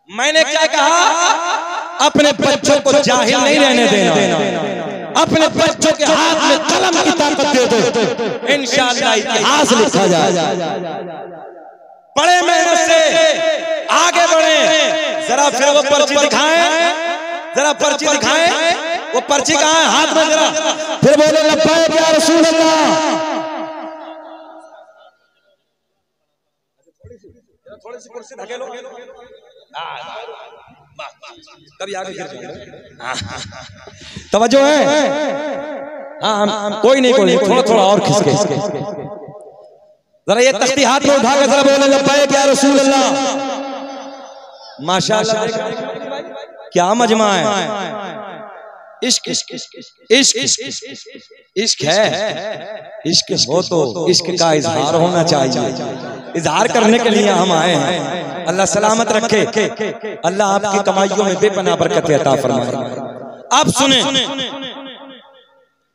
मैंने क्या कहा? अपने बच्चों को जाहिल नहीं रहने देना। अपने बच्चों के हाथ में कलम की ताकत दे दो, इंशाअल्लाह इतिहास लिखा जाएगा। बड़े मेहनत से आगे बढ़े। जरा फिर वो पर्ची दिखाएं, जरा पर्ची दिखाएं। वो पर्ची कहाँ है? हाथ में जरा फिर बोले लब्बैक या रसूल अल्लाह। थोड़ी सी कुर्सी धकेलो, कभी आगे गिर जाएगा। तवज्जो है। हाँ, कोई नहीं, थोड़ा थोड़ा और खिसके। जरा ये तख्ती हाथ में उठा के जरा बोले लब्बैक या रसूल अल्लाह। माशाअल्लाह, क्या मजमा है। इश्क इश्क इश्क इश्क है। इश्क हो तो इश्क का इजहार होना चाहिए। इजहार करने के लिए हम आए हैं। अल्लाह सलामत रखे, अल्लाह आपकी कमाइयों में बेपनाह बरकत अता फरमाए। आप सुने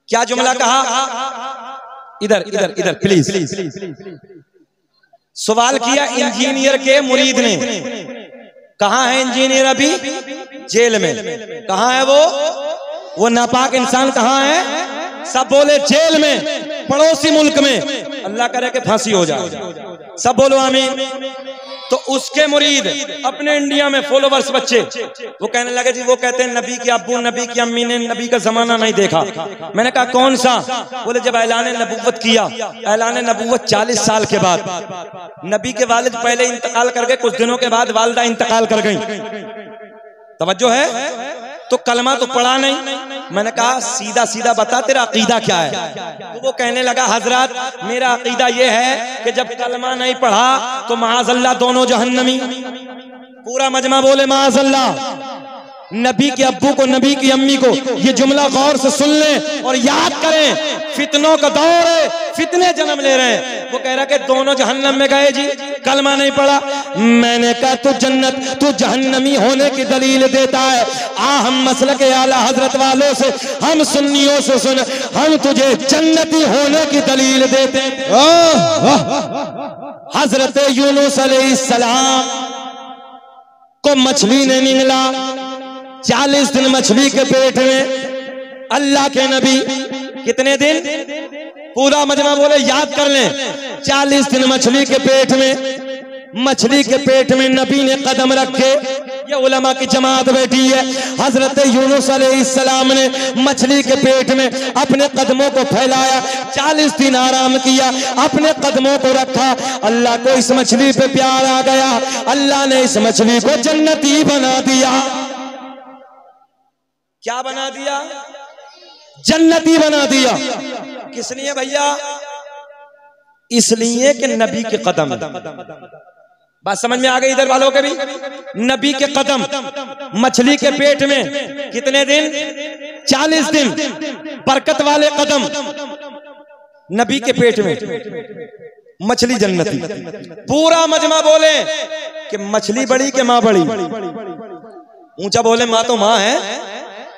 क्या जुमला कहा। इधर इधर इधर प्लीज। सवाल किया इंजीनियर के मुरीद ने। कहाँ है इंजीनियर? अभी जेल में। कहाँ है वो नापाक इंसान कहाँ है? सब बोले जेल में, पड़ोसी मुल्क में। अल्लाह करे कि फांसी हो जाए। सब बोलो आमीन। तो उसके मुरीद अपने इंडिया में फॉलोवर्स बच्चे वो कहने लगे जी, वो कहते हैं नबी के अब्बू नबी की अम्मी ने नबी का जमाना नहीं देखा। मैंने कहा कौन सा? बोले जब ऐलान नबुव्वत किया, ऐलान नबुव्वत 40 साल के बाद। नबी के वालिद पहले इंतकाल कर गए, कुछ दिनों के बाद वालिदा इंतकाल कर गई। तवज्जो है। तो कलमा तो पढ़ा नहीं। मैंने कहा सीधा सीधा बता तेरा अकीदा क्या है। तो वो कहने लगा हजरत मेरा अकीदा ये है कि जब कलमा नहीं पढ़ा तो माअज़ल्लाह दोनों जहन्नमी। पूरा मजमा बोले माअज़ल्लाह। नबी के अब्बू को नबी की अम्मी को ये जुमला गौर से सुन लें और याद करें, फितनों का दौर है, फितने जन्म ले रहे हैं। वो कह रहा कि दोनों जहन्नम में गए जी, कलमा नहीं पड़ा। मैंने कहा तू जन्नत तू जहन्नमी होने की दलील देता है, आ हम मसलक के आला हजरत वालों से, हम सुन्नियों से सुन, हम तुझे जन्नती होने की दलील देते हैं। हजरत यूनुस अलैहिस्सलाम को मछली ने निगला, 40 दिन मछली के पेट में। अल्लाह के नबी कितने दिन, पूरा मजमा बोले याद कर लें, 40 दिन मछली के पेट में। मछली के पेट में नबी ने कदम रखे, ये उलमा की जमात बैठी है। हजरत यूनुस अलैहिस्सलाम ने मछली के पेट में अपने कदमों को फैलाया, 40 दिन आराम किया, अपने कदमों को रखा। अल्लाह को इस मछली पे प्यार आ गया, अल्लाह ने इस मछली को जन्नती बना दिया। क्या बना दिया? जन्नती बना दिया। किस लिए भैया? इसलिए कि नबी के कदम। बात समझ में आ गई इधर वालों के भी? नबी के कदम मछली के पेट में कितने दिन? 40 दिन। बरकत वाले कदम नबी के पेट में, मछली जन्नती। पूरा मजमा बोले कि मछली बड़ी के माँ बड़ी। ऊंचा बोले माँ तो माँ है,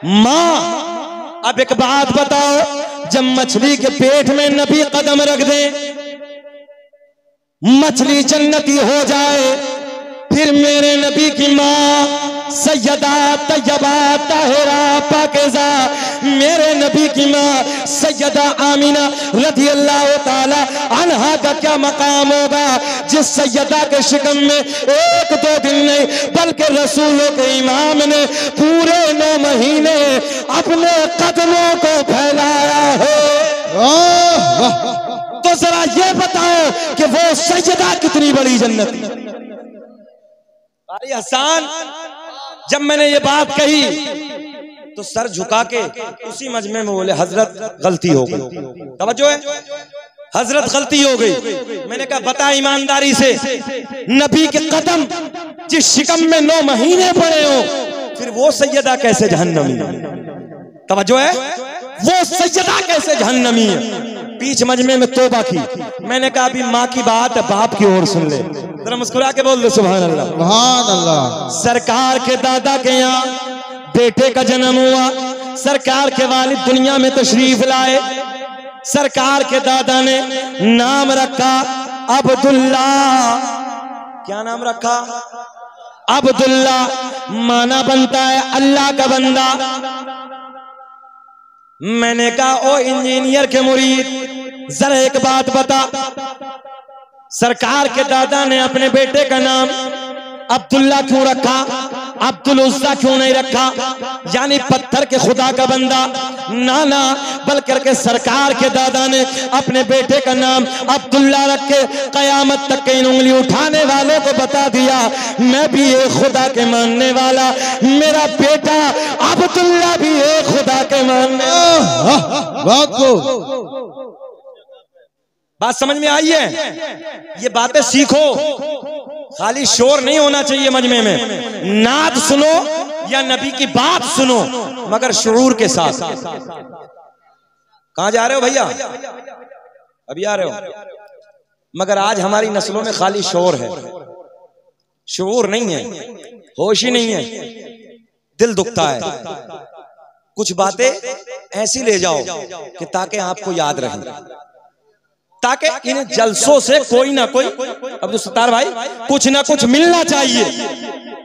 माँ। अब एक बात बताओ, जब मछली के पेट में नबी कदम रख दे, मछली जन्नती हो जाए, फिर मेरे नबी की माँ सैयदा तैयबा ताहिरा पाकीज़ा, मेरे नबी की माँ सैयदा आमीना रज़ी अल्लाह ताला अन्हा का क्या मकाम होगा, जिस सैयदा के शिकम में 1-2 दिन नहीं बल्कि रसूलों के इमाम ने पूरे 9 महीने अपने कदमों को फैलाया है। तो जरा ये बताओ कि वो सैयदा कितनी बड़ी जन्नती। भाई हसन, जब मैंने ये बात कही तो सर झुका के उसी मजमे में बोले हजरत गलती हो गई। तवज्जो है, हजरत गलती हो गई। मैंने कहा बता ईमानदारी से, नबी के कदम जिस शिकम में 9 महीने पड़े हो, फिर वो सैयदा कैसे जहन्नमी? तवज्जो है, वो सैयदा कैसे जहन्नमी है? बीच मजमे में तौबा की। मैंने कहा अभी माँ की बात बाप की ओर सुन ले, जरा मुस्कुरा के बोल दे सुभान अल्लाह। सुभान अल्लाह। सरकार के दादा के यहाँ बेटे का जन्म हुआ, सरकार के वालिद दुनिया में तशरीफ लाए। सरकार के दादा ने नाम रखा अब्दुल्ला। क्या नाम रखा? अब्दुल्ला। माना बनता है अल्लाह का बंदा। मैंने कहा ओ इंजीनियर के मुरीद, जरा एक बात बता, सरकार के दादा ने अपने बेटे का नाम अब्दुल्ला क्यों रखा? अब्दुल उज़्ज़ा क्यों नहीं रखा? यानी पत्थर के खुदा का बंदा? ना, बल्कि सरकार के दादा ने अपने बेटे का नाम अब्दुल्ला रख के कयामत तक की उंगली उठाने वालों को बता दिया, मैं भी एक खुदा के मानने वाला, मेरा बेटा अब्दुल्ला भी एक खुदा के मानने। बात समझ में आई है? ये बातें सीखो, खाली शोर नहीं होना चाहिए मजमे में। नात सुनो या नबी की बात सुनो, मगर शुऊर के साथ। कहां जा रहे हो भैया? अभी आ रहे हो? मगर आज हमारी नस्लों में खाली शोर है, शुऊर नहीं है, होश ही नहीं है। दिल दुखता है। कुछ बातें ऐसी ले जाओ कि ताकि आपको याद रहे, ताकि इन जलसों से कोई ना कोई, अब्दुल सत्तार भाई, कुछ ना कुछ मिलना चाहिए,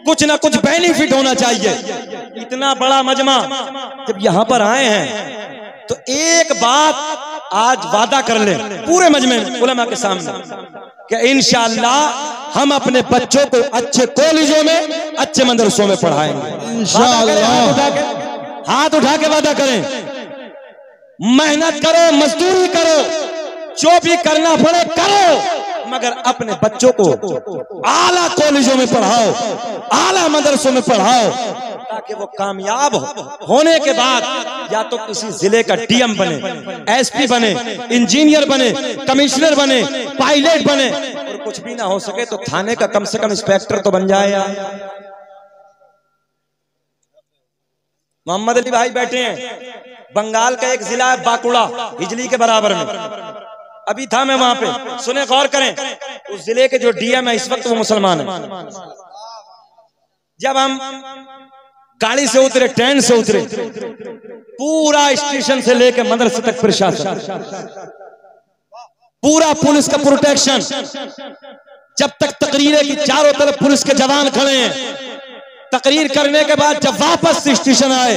कुछ ना कुछ बेनिफिट होना चाहिए। इतना बड़ा मजमा जब यहां पर आए हैं तो एक बात आज वादा कर ले पूरे मजमे में उलमा के सामने कि इंशाअल्लाह हम अपने बच्चों को अच्छे कॉलेजों में, अच्छे मदरसों में पढ़ाएंगे इंशाअल्लाह। हाथ उठा के वादा करें, मेहनत करो, मजदूरी करो, जो भी करना पड़े करो, मगर अपने बच्चों को आला कॉलेजों में पढ़ाओ, आला मदरसों में पढ़ाओ। ताकि वो कामयाब होने के बाद या तो किसी जिले का डीएम बने, एसपी बने, इंजीनियर बने, कमिश्नर बने, पायलट बने, और कुछ भी ना हो सके तो थाने का कम से कम इंस्पेक्टर तो बन जाए यार। मोहम्मद अली भाई बैठे हैं, बंगाल का एक जिला है बांकुड़ा, हिजली के बराबर में। अभी था मैं वहां पे, सुने गौर करें, उस जिले के जो डीएम है इस वक्त वो मुसलमान है। जब हम गाड़ी से उतरे, ट्रेन से उतरे, पूरा स्टेशन से लेकर मदरसे तक प्रशासन, पूरा पुलिस का प्रोटेक्शन, जब तक तकरीरें की चारों तरफ पुलिस के जवान खड़े हैं। तकरीर करने के बाद जब वापस स्टेशन आए,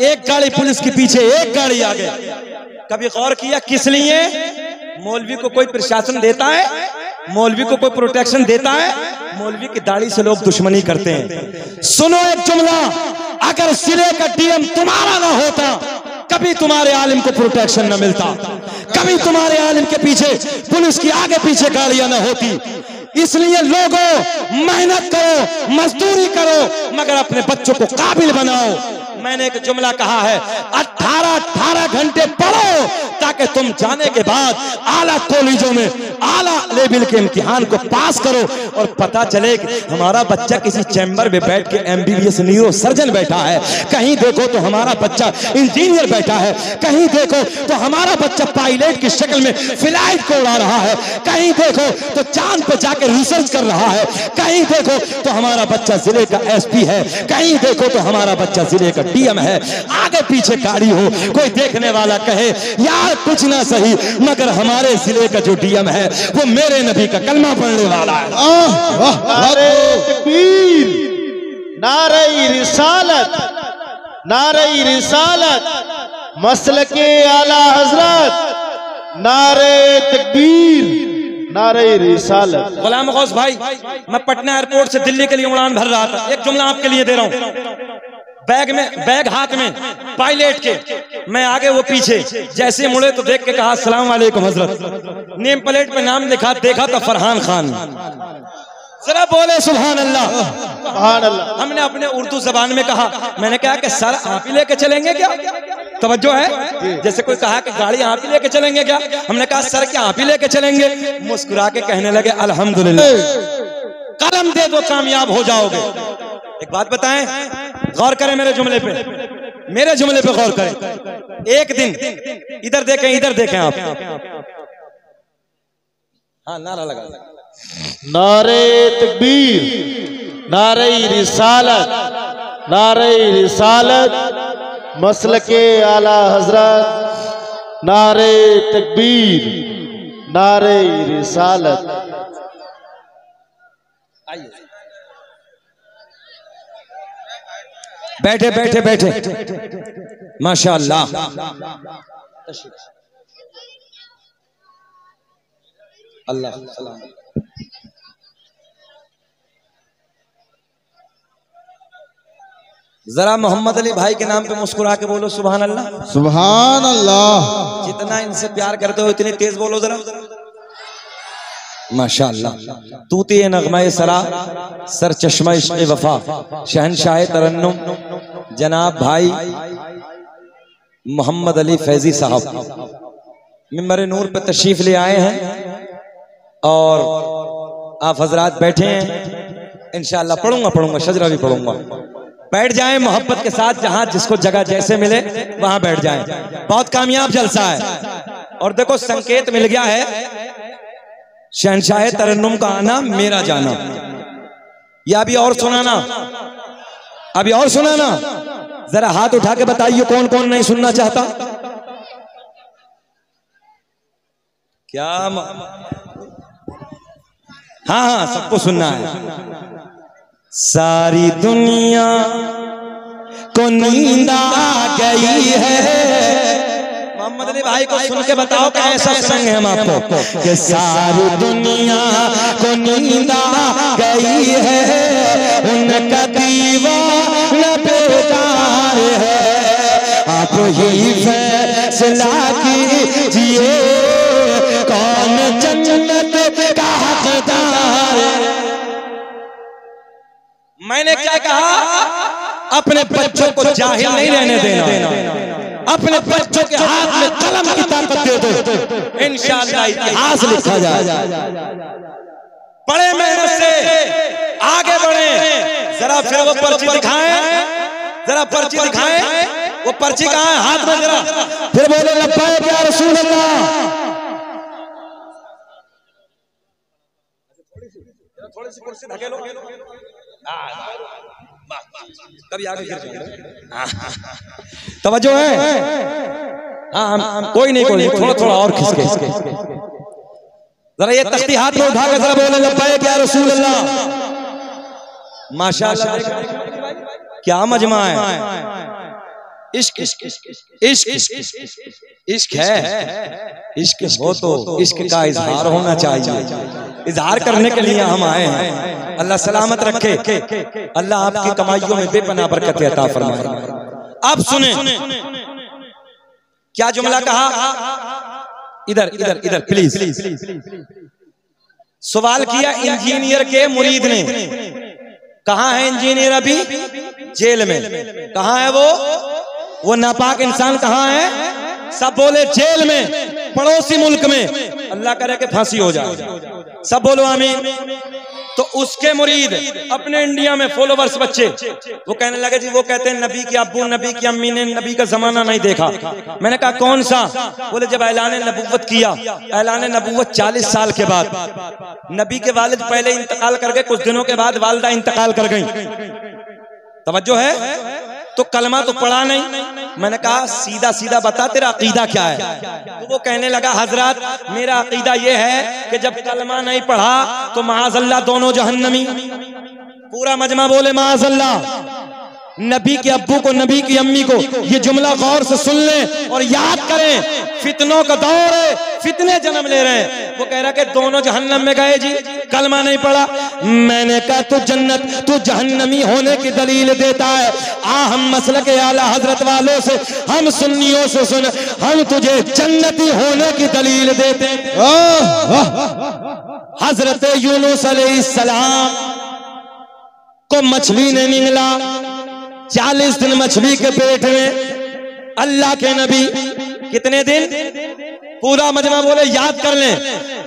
एक गाड़ी पुलिस के पीछे, एक गाड़ी आगे। कभी गौर किया किस लिए? मौलवी को कोई प्रशासन देता है, मौलवी को कोई प्रोटेक्शन देता है? मौलवी की दाढ़ी से लोग दुश्मनी करते हैं। सुनो एक जुमला, अगर जिले का डीएम तुम्हारा ना होता, कभी तुम्हारे आलिम को प्रोटेक्शन न मिलता, कभी तुम्हारे आलिम के पीछे पुलिस की आगे पीछे गाड़ियां न होती। इसलिए लोगों, मेहनत करो, मजदूरी करो, मगर अपने बच्चों को काबिल बनाओ। मैंने एक जुमला कहा है, 18 घंटे पढ़ो ताकि तुम जाने के बाद आला कॉलेजों में आला लेवल के इम्तिहान को पास करो और पता चले कि हमारा बच्चा किसी चैम्बर में बैठ के MBBS न्यूरो सर्जन बैठा है, कहीं देखो तो हमारा बच्चा इंजीनियर बैठा है, कहीं देखो तो हमारा बच्चा पायलट की शक्ल में फ्लाइट को उड़ा रहा है, कहीं देखो तो चांद पे जाकर रिसर्च कर रहा है, कहीं देखो तो हमारा बच्चा जिले का SP है, कहीं देखो तो हमारा बच्चा जिले का DM है। आगे पीछे गाड़ी हो, कोई देखने वाला कहे यार कुछ ना सही, मगर हमारे जिले का जो DM है वो मेरे नबी का कलमा पढ़ने वाला है। नारे तकबीर, नारे रिसालत, नारे रिसालत, मसलके आला हजरत, नारे तकबीर, नारे रिसालत। गुलाम गौस भाई, मैं पटना एयरपोर्ट से दिल्ली के लिए उड़ान भर रहा था, एक जुमला आपके लिए दे रहा हूं। बैग हाथ में, पायलट के, मैं आगे वो पीछे, जैसे मुड़े तो देख के कहा अस्सलाम वालेकुम हजरत। नेम प्लेट पे नाम लिखा, देखा तो फरहान खान। जरा बोले सुभान अल्लाह, सुभान अल्लाह। हमने अपने उर्दू जबान में कहा, मैंने कहा कि सर आप ही लेके चलेंगे क्या? तवज्जो है? जैसे कोई कहा कि गाड़ी आप ही लेके चलेंगे क्या? हमने कहा सर क्या आप ही लेके चलेंगे? मुस्कुरा के कहने लगे अल्हम्दुलिल्लाह, कलम दे दो कामयाब हो जाओगे। एक बात बताएं, गौर करें मेरे जुमले पे, मेरे जुमले पे गौर करें। एक दिन इधर देखें, इधर देखें आप, हाँ नारा लगा, नारे तकबीर, नारे रिसालत, नारे रिसालत, मसलके आला हजरत, नारे तकबीर, नारे रिसालत। बैठे बैठे बैठे, माशाअल्लाह। अल्लाह सलाम। जरा मोहम्मद अली भाई के नाम पे मुस्कुरा के बोलो सुभान अल्लाह। सुभान अल्लाह। जितना इनसे प्यार करते हो इतनी तेज बोलो जरा, माशाअल्लाह। तूती नगमा सरा, सर चश्मा इश्क़ वफा, शहनशाह तरन्नुम जनाब भाई मोहम्मद अली फैजी साहब मिंबर नूर पे तशरीफ ले आए हैं और आप हजरात बैठे हैं। इंशाअल्लाह पढ़ूंगा शजरा भी पढ़ूंगा। बैठ जाएं मोहब्बत के साथ, जहां जिसको जगह जैसे मिले वहां बैठ जाएं। बहुत कामयाब जलसा है। और देखो संकेत मिल गया है, शहनशाह तरन्नुम का आना मेरा जाना। या अभी और सुनाना, अभी और सुनाना। जरा हाथ उठा के बताइए कौन कौन नहीं सुनना चाहता। क्या हाँ सबको सुनना है। सारी दुनिया को नींद आ गई है। मोहम्मद अली भाई को सुन के बताओ कि ऐसा सुनेंगे हम आपको कि सारी दुनिया को नींद आ गई है, उनका दीवाना बेदार है। आप ही फैसला कीजिए कौन जन्नत का हकदार है। मैंने क्या कहा? अपने बच्चों को जाहिल नहीं रहने देना, अपने बच्चों के हाथ में कलम की ताकत दे दो, इंशाअल्लाह इतिहास लिखा जाए। बड़े मेहनत से आगे बढ़े। जरा फिर वो पर्ची दिखाएं, जरा पर्ची दिखाएं, वो पर्ची कहाँ है, हाथ में जरा फिर बोले लब्बैक या रसूल अल्लाह। थोड़ी सी कुर्सी धकेलो, कभी आगे गिर जाएगा। तवज्जो है, हाँ कोई नहीं, थोड़ा थोड़ा और खिसके। जरा ये तख्ती हाथ में उठा के जरा बोले लब्बैक या रसूल अल्लाह। माशाअल्लाह, क्या मजमा है। इश्क इश्क इश्क इश्क है, इश्क हो तो इश्क का इजहार होना चाहिए। इजहार करने के लिए हम आए हैं। अल्लाह सलामत रखे, अल्लाह आपकी कमाइयों में बेपनाह बरकत अता फरमाए। अब सुने क्या जुमला कहा, इधर इधर इधर प्लीज। सवाल किया इंजीनियर के मुरीद ने, कहां है इंजीनियर, अभी जेल में। कहां है वो नापाक इंसान कहां है? सब बोले जेल में, पड़ोसी मुल्क में। अल्लाह करे कि फांसी हो जाए, सब बोलो आमीन। तो उसके मुरीद अपने इंडिया में फॉलोवर्स बच्चे, वो कहने लगे जी, वो कहते हैं नबी के अब्बू नबी की अम्मी ने नबी का जमाना नहीं देखा। मैंने कहा कौन सा? बोले जब ऐलान नबुव्वत किया, ऐलान नबुव्वत 40 साल के बाद। नबी के वालिद पहले इंतकाल कर गए, कुछ दिनों के बाद वालिदा इंतकाल कर गई। तवज्जो है, तो कलमा तो पढ़ा नहीं। मैंने कहा सीधा सीधा बता तेरा अकीदा क्या है। तो वो कहने लगा हजरत मेरा अकीदा ये है कि जब कलमा नहीं पढ़ा तो माअज़ल्लाह दोनों जहन्नमी। पूरा मजमा बोले माअज़ल्लाह। नबी के अब्बू को नबी की अम्मी को ये जुमला गौर से सुन लें और याद करें, फितनों का दौर है, फितने जन्म ले रहे हैं। वो कह रहा कि दोनों जहन्नम में गए जी, कलमा नहीं पढ़ा। मैंने कहा तू जन्नत तू जहन्नमी होने की दलील देता है, आ हम मसलक के आला हजरत वालों से, हम सुन्नियों से सुन, हम तुझे जन्नती होने की दलील देते हैं। हजरत यूनुस अलैहिस्सलाम को मछली ने निगला, 40 दिन मछली के पेट में। अल्लाह के नबी कितने दिन? पूरा मजमा बोले याद कर लें।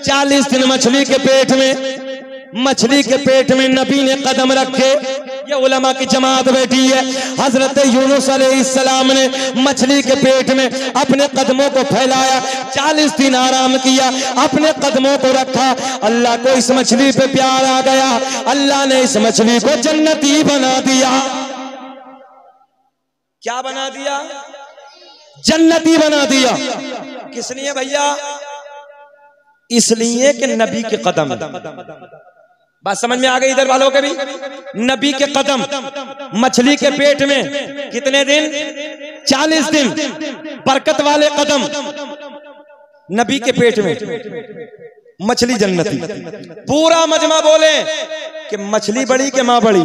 40 दिन मछली के पेट में, मछली के पेट में नबी ने कदम रखे। ये उलमा की जमात बैठी है। हजरत यूनुस अलैहिस्सलाम ने मछली के पेट में अपने कदमों को फैलाया, 40 दिन आराम किया, अपने कदमों को रखा। अल्लाह को इस मछली पे प्यार आ गया, अल्लाह ने इस मछली को जन्नती बना दिया। क्या बना दिया? जन्नती बना दिया। किस लिए भैया? इसलिए कि नबी के कदम। बात समझ में आ गई इधर वालों के भी? नबी के कदम मछली के पेट में कितने दिन? 40 दिन। बरकत वाले कदम नबी के पेट में, मछली जन्नती। पूरा मजमा बोले कि मछली बड़ी के माँ बड़ी।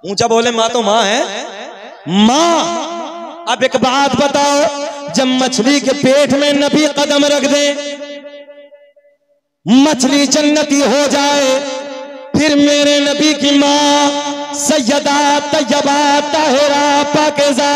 ऊंचा बोले माँ तो माँ है, माँ। अब एक बात बताओ, जब मछली के पेट में नबी कदम रख दे, मछली जन्नती हो जाए, फिर मेरे नबी की माँ सैयदा तैयबा ताहिरा पाकीज़ा,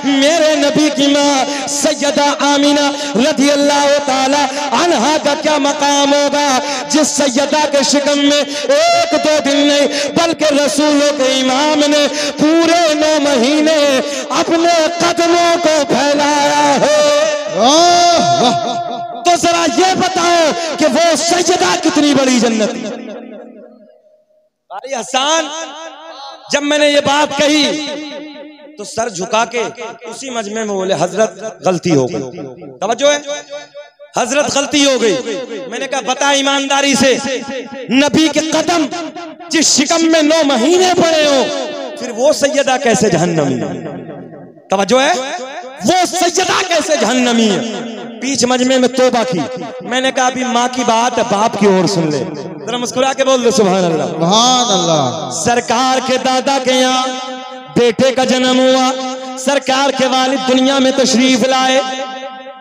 मेरे नबी की माँ सैयदा आमीना रज़ी अल्लाह ताला अन्हा का क्या मकाम होगा, जिस सैयदा के शिकम में 1-2 दिन नहीं बल्कि रसूलों के इमाम ने पूरे 9 महीने अपने कदमों को फैलाया है। तो जरा ये बताओ कि वो सैयदा कितनी बड़ी जन्नती। भाई हसन, जब मैंने ये बात कही तो सर झुका के उसी मजमे में बोले हजरत गलती हो गई। तवज्जो है, हजरत गलती हो गई। मैंने कहा बता ईमानदारी से, नबी के कदम जिस शिकम में 9 महीने पड़े हो, फिर वो सैयदा कैसे जहन्नमी? तवज्जो है, वो सैयदा कैसे जहन्नमी है? बीच मजमे में तौबा की। मैंने कहा अभी माँ की बात बाप की ओर सुन ले, जरा मुस्कुरा के बोल दे सुभान अल्लाह। सुभान अल्लाह। सरकार के दादा के यहाँ बेटे का जन्म हुआ, सरकार के वालिद दुनिया में तशरीफ लाए,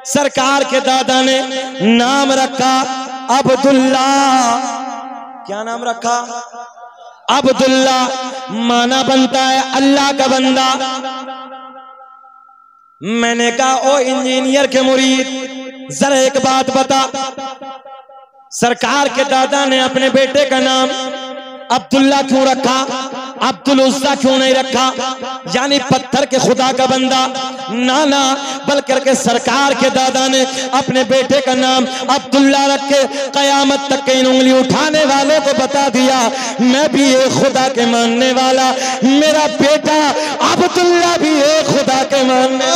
सरकार के दादा ने नाम रखा अब्दुल्ला। क्या नाम रखा? अब्दुल्ला माना बनता है अल्लाह का बंदा। मैंने कहा ओ इंजीनियर के मुरीद, जरा एक बात बता, सरकार के दादा ने अपने बेटे का नाम अब्दुल्ला क्यों रखा, अब्दुल उज़्ज़ा क्यों नहीं रखा, यानी पत्थर के खुदा का बंदा? ना ना, बल्कि सरकार के दादा ने अपने बेटे का नाम अब्दुल्ला रख के कयामत तक की उंगली उठाने वालों को बता दिया, मैं भी एक खुदा के मानने वाला, मेरा बेटा अब्दुल्ला भी एक खुदा के मानने।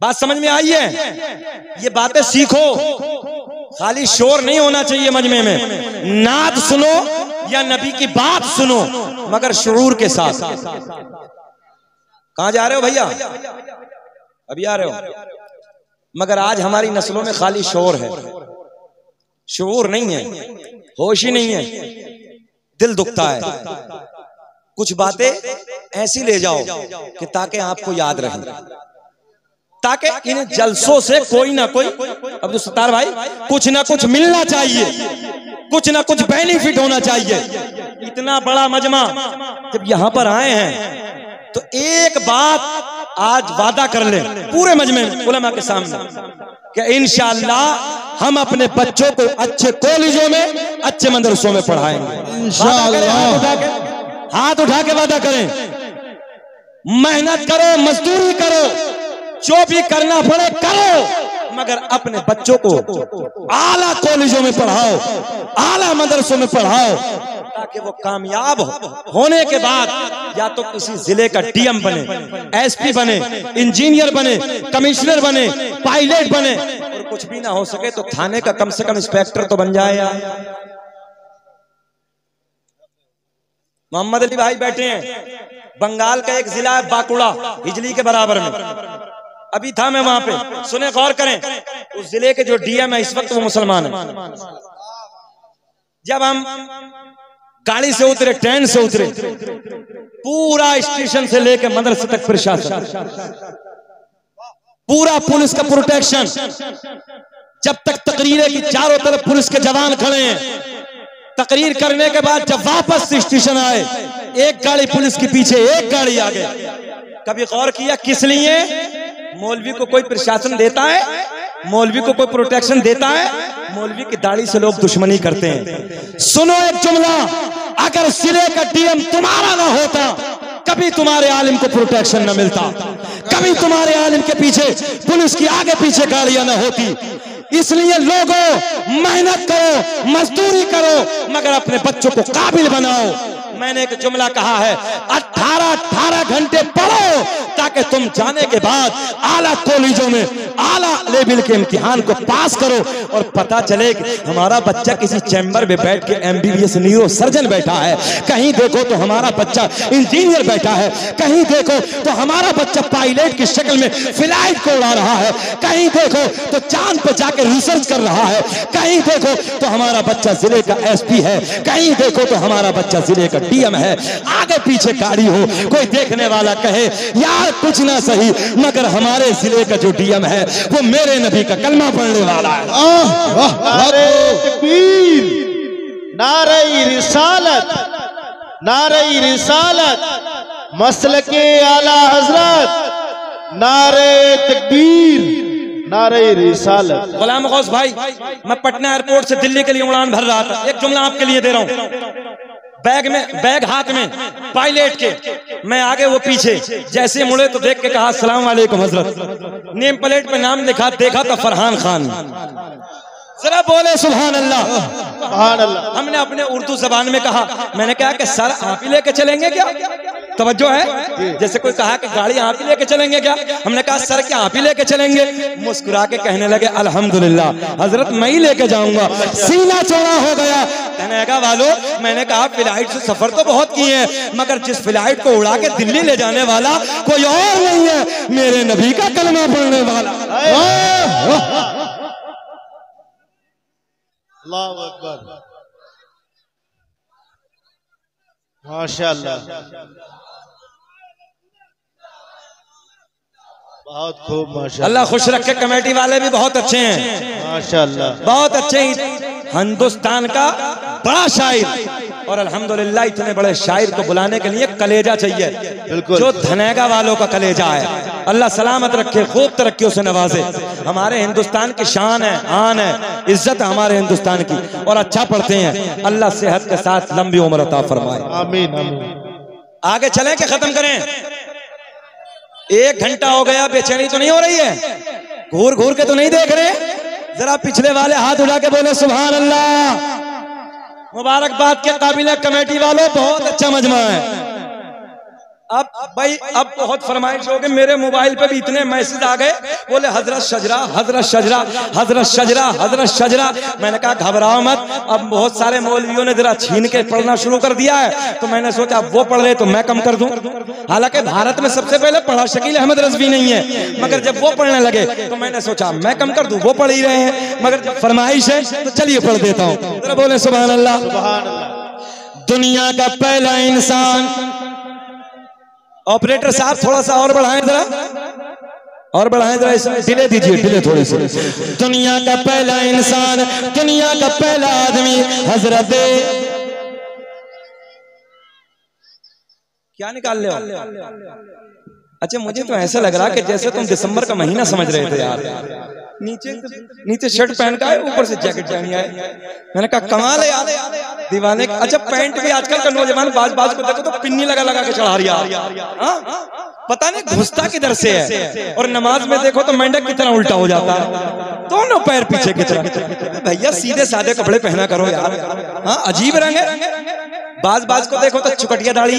बात समझ में आई है? ये बातें सीखो, खाली शोर नहीं होना चाहिए मजमे में। नात सुनो या नबी की बात सुनो, मगर शुरूर के साथ। कहां जा रहे हो भैया? अभी आ रहे हो? मगर आज हमारी नस्लों में खाली शोर है, शुरूर नहीं है, होश ही नहीं है, दिल दुखता है। कुछ बातें ऐसी ले जाओ कि ताकि आपको याद रहे, ताकि इन जलसों से कोई ना कोई, अब्दुल सत्तार भाई, कुछ ना कुछ मिलना चाहिए, कुछ ना कुछ बेनिफिट होना चाहिए। इतना बड़ा मजमा जब यहां पर आए हैं तो एक बात आज वादा कर ले पूरे मजमे में उलमा के सामने कि इंशाअल्लाह हम अपने बच्चों को अच्छे कॉलेजों में, अच्छे मदरसों में पढ़ाएंगे। इंशाअल्लाह हाथ उठा के वादा करें, मेहनत करो, मजदूरी करो, जो भी करना पड़े करो, मगर अपने बच्चों को आला कॉलेजों में पढ़ाओ, आला मदरसों में पढ़ाओ, ताकि वो कामयाब होने के बाद या तो किसी जिले का डीएम बने, एसपी बने, इंजीनियर बने, कमिश्नर बने, पायलट बने, और कुछ भी ना हो सके तो थाने का कम से कम इंस्पेक्टर तो बन जाए यार। मोहम्मद अली भाई बैठे हैं, बंगाल का एक जिला है बांकुड़ा, हिजली के बराबर में। अभी था मैं वहां पे, सुने गौर करें, उस जिले के जो डीएम है इस वक्त वो मुसलमान है। जब हम गाड़ी से उतरे, ट्रेन से उतरे, पूरा स्टेशन से लेकर मदरसे तक प्रशासन, पूरा पुलिस का प्रोटेक्शन, जब तक तकरीरें की चारों तरफ पुलिस के जवान खड़े हैं। तकरीर करने के बाद जब वापस स्टेशन आए, एक गाड़ी पुलिस के पीछे, एक गाड़ी आगे। कभी गौर किया किस लिए? मौलवी को कोई प्रशासन देता है, मौलवी को कोई प्रोटेक्शन देता है? मौलवी की दाढ़ी से लोग दुश्मनी करते हैं। सुनो एक जुमला, अगर जिले का डीएम तुम्हारा ना होता, कभी तुम्हारे आलिम को प्रोटेक्शन न मिलता, कभी तुम्हारे आलिम के पीछे पुलिस की आगे पीछे गाड़ियां न होती। इसलिए लोगों, मेहनत करो, मजदूरी करो, मगर अपने बच्चों को काबिल बनाओ। मैंने एक जुमला कहा है, 18 घंटे पढ़ो ताकि तुम जाने के बाद आला कॉलेजों में आला लेवल के इम्तिहान को पास करो और पता चले कि हमारा बच्चा किसी चैम्बर में बैठ के एमबीबीएस न्यूरो सर्जन बैठा है, कहीं देखो तो हमारा बच्चा इंजीनियर बैठा है, कहीं देखो तो हमारा बच्चा पायलट की शक्ल में फ्लाइट को उड़ा रहा है, कहीं देखो तो चांद पे जाकर रिसर्च कर रहा है, कहीं देखो तो हमारा बच्चा जिले का एसपी है, कहीं देखो तो हमारा बच्चा जिले का डीएम है। आगे पीछे गाड़ी हो, कोई देखने वाला कहे यार कुछ ना सही, मगर हमारे जिले का जो डीएम है वो मेरे नबी का कलमा पढ़ने वाला है। नारे तकबीर, नारे रिसालत, नारे रिसालत, मसलके आला हजरत, नारे तकबीर, नारे रिसालत। गुलाम गौस भाई, मैं पटना एयरपोर्ट से दिल्ली के लिए उड़ान भर रहा था, एक जुमला आपके लिए दे रहा हूं। बैग हाथ में, पायलट के, मैं आगे वो पीछे, जैसे मुड़े तो देख के कहा अस्सलाम वालेकुम हजरत। नेम प्लेट पे नाम लिखा, देखा तो फरहान खान। जरा बोले सुभान अल्लाह, सुभान अल्लाह। हमने अपने उर्दू जबान में कहा, मैंने कहा कि सर आप ही लेके चलेंगे क्या? तवज्जो है? जैसे कोई कहा कि गाड़ी आप ही लेके चलेंगे क्या? हमने कहा सर क्या आप ही लेके चलेंगे? मुस्कुरा के कहने लगे अल्हम्दुलिल्लाह हजरत मैं ही लेके जाऊंगा। सीना चौड़ा हो गया। कहने लगा वालों, मैंने कहा फ्लाइट से सफर तो बहुत किए हैं, मगर जिस फ्लाइट को उड़ा के दिल्ली ले जाने वाला कोई और नहीं है, मेरे नबी का कलमा पढ़ने वाला। अल्लाहु अकबर, माशाअल्लाह, बहुत खूब, माशाअल्लाह। अल्लाह खुश रखे। कमेटी वाले भी बहुत अच्छे हैं, माशाअल्लाह, बहुत अच्छे हैं। हिंदुस्तान का बड़ा शायर, और अल्हम्दुलिल्लाह इतने बड़े शायर को बुलाने के लिए कलेजा चाहिए, जो धनेगा वालों का कलेजा है। अल्लाह सलामत रखे, खूब तरक्की से नवाजे। हमारे हिंदुस्तान की शान है, आन है, इज्जत है हमारे हिंदुस्तान की, और अच्छा पढ़ते हैं। अल्लाह सेहत के साथ लंबी उम्र अता फरमाए। आमीन आमीन। आगे चलें कि खत्म करें? 1 घंटा हो गया, बेचैनी तो नहीं हो रही है? घूर घूर के तो नहीं देख रहे? जरा पिछले वाले हाथ उठा के बोले सुभान अल्लाह। मुबारकबाद के काबिल है कमेटी वालों, बहुत अच्छा मजमा है। अब भाई अब बहुत फरमाइश हो गई, मेरे मोबाइल पे भी इतने मैसेज आ गए, बोले हजरत शजरा, हजरत शजरा, हजरत शजरा, हजरत शजरा। मैंने कहा घबराओ मत, अब बहुत सारे मौलवियों ने जरा छीन के पढ़ना शुरू कर दिया है, तो मैंने सोचा वो पढ़ रहे तो मैं कम कर दूं। हालांकि भारत में सबसे पहले पढ़ा शकील अहमद रज़वी नहीं है, मगर जब वो पढ़ने लगे तो मैंने सोचा मैं कम कर दूं, वो पढ़ ही रहे हैं, मगर जब फरमाइश है तो चलिए पढ़ देता हूँ। जरा बोले सुभान अल्लाह। सुभान अल्लाह। दुनिया का पहला इंसान, ऑपरेटर साहब थोड़ा सा और बढ़ाएं जरा, और बढ़ाएं जरा, इसमें डिले दीजिए, डिले थोड़ी सी। दुनिया का पहला इंसान, दुनिया का पहला आदमी हजरत, क्या निकाल रहे हो? अच्छा मुझे तो ऐसा लग रहा कि जैसे तुम दिसंबर का महीना समझ रहे थे यार। नीचे शर्ट पहन का है, ऊपर से जैकेट पहनी है। मैंने कहा कमाल है यार, दीवाने। अच्छा पैंट भी आजकल का नौजवान बाज को देखो तो पिन्नी लगा लगा के चढ़ा रही है, पता नहीं घुसता किधर से है। और नमाज में देखो तो मेंढक की तरह उल्टा हो जाता है, दोनों पैर पीछे की तरह। भैया सीधे साधे कपड़े पहना करो यार, हाँ अजीब रंग है। बाज को देखो तो चुकटिया दाढ़ी,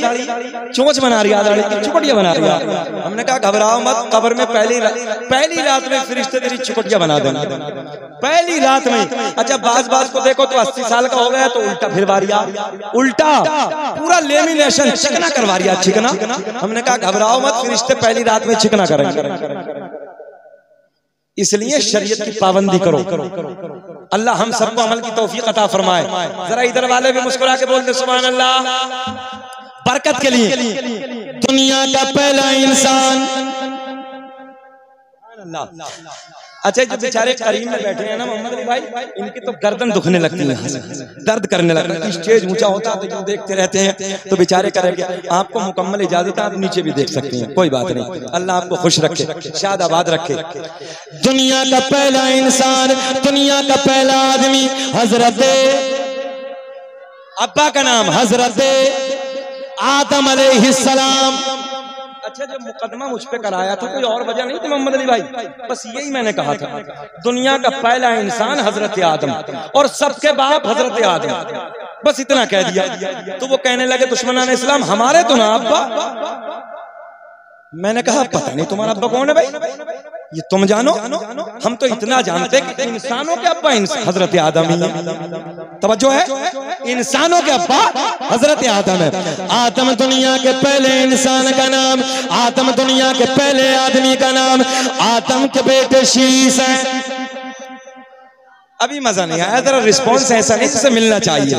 चोंच बना रही है, दाढ़ी की चुकटिया बना रही है। हमने कहा घबराओ मत, कब्र में पहली रात में फरिश्ते तेरी चुकटिया बना देंगे, पहली रात में। अच्छा बाज को देखो तो 80 साल का हो गया तो उल्टा फिर वारिया, उल्टा पूरा लेमिनेशन चिकना करवा रही है, चिकना। हमने कहा घबराओ मत, फरिश्ते पहली रात में चिकना करेंगे। इसलिए शरीयत की पाबंदी करो। अल्लाह हम सबको अमल की तौफीक अता फरमाए। जरा इधर वाले भी मुस्कुरा के बोलते सुभान अल्लाह, बरकत के लिए। दुनिया का पहला इंसान, अच्छा जो बेचारे करीम में बैठे हैं ना मोहम्मद अली भाई, इनकी तो गर्दन दुखने लगती है, दर्द करने लगता है। स्टेज ऊंचा होता है तो जो देखते रहते हैं तो बेचारे करेंगे। आपको मुकम्मल इजाजत है, आप नीचे भी देख सकते हैं, कोई बात नहीं। अल्लाह आपको खुश रखे, शाद आबाद रखे। दुनिया का पहला इंसान, दुनिया का पहला आदमी हजरत, अब्बा का नाम हजरत आदम अलैहिस्सलाम। अच्छा जब मुकदमा मुझ पे कराया था कोई और वजह नहीं थी मोहम्मद अली भाई, बस यही मैंने कहा था। दुनिया का पहला इंसान हजरत आदम और सबके बाप हजरत आदम, बस इतना कह दिया। तो वो कहने लगे दुश्मनान इस्लाम हमारे तो ना अब्बा। मैंने कहा पता नहीं तुम्हारा अब्बा कौन है भाई, ये तुम जानो, हम तो इतना जानते कि इंसानों के अब्बा हजरत आदम ही है। तवज्जो है, इंसानों के अब्बा हजरत आदम है। आदम दुनिया के पहले इंसान का नाम, आदम दुनिया के पहले आदमी का नाम, आदम के बेटे शीश है। अभी मजा नहीं आया, जरा रिस्पॉन्स ऐसा नहीं जैसे मिलना चाहिए।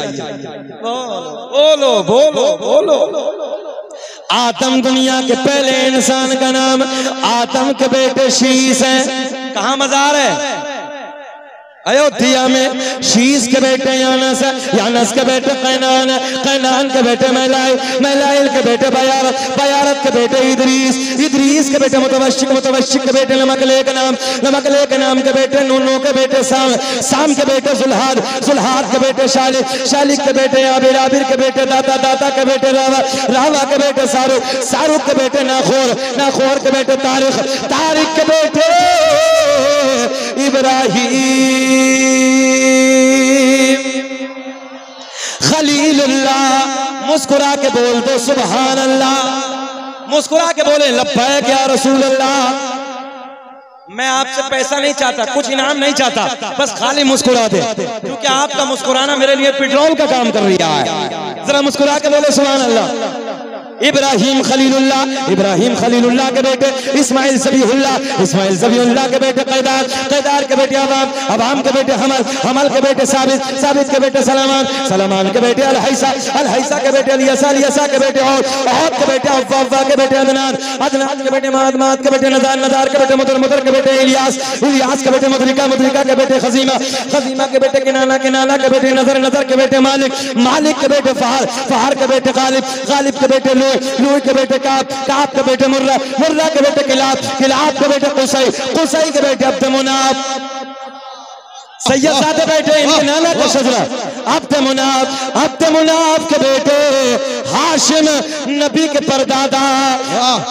बोलो बोलो बोलो। आदम दुनिया के पहले इंसान का नाम, आदम के बेटे शीश है। कहाँ मजार है? अयोध्या में। शीश के बेटे यानस है, यानस के बेटे कैनान है, कैनान के बेटे मैलाइल, मैलाइल के बेटे बयारत, बयारत के बेटे इदरीस, इदरीस के बेटे मुतवश्शिक, मुतवश्शिक के बेटे नमकले के नाम, नमकले के नाम के बेटे नूनो के बेटे साम, साम के बेटे जुल्हाद, जुल्हाद के बेटे शालिक, शालिक के बेटे आबिर, आबिर के बेटे दाता, दाता के बेटे रावा, रावा के बेटे सारुक, सारुक के बेटे नाखोर, नाखोर के बेटे तारिक, तारिक के बेटे इब्राहिम, खलीलुल्लाह। मुस्कुरा के बोल दो सुभान अल्लाह, मुस्कुरा के बोले लब्बैक या रसूल अल्लाह। मैं आपसे पैसा नहीं चाहता, कुछ इनाम नहीं चाहता, बस खाली मुस्कुरा दे, क्योंकि आपका मुस्कुराना मेरे लिए पेट्रोल का काम कर रहा है। जरा मुस्कुरा के बोले सुभान अल्लाह। इब्राहिम खलीलुल्लाह के बेटे इस्माइल ज़बीहुल्लाह के बेटे कैदार के बेटे अवाम के बेटे हमल के बेटे साबित के बेटे सलामान के बेटे अल-हैसा के बेटे अलियसा के बेटे औद के बेटे अव्वा के बेटे अदनान के बेटे माद के बेटे नदार के बेटे मुदर के बेटे इलियास के बेटे मुदरिका के बेटे खजीमा के बेटे किनाना के बेटे नजर के बेटे मालिक के बेटे फहार के बेटे गालिब के बेटे लूई के बेटे काब के बेटे मुर्रा के बेटे किलाब के बेटे कुसई के बेटे अब्द सैयद बेटे इनके नाना का शजरा अब्द मुनाफ के बेटे हाशिम नबी के परदादा।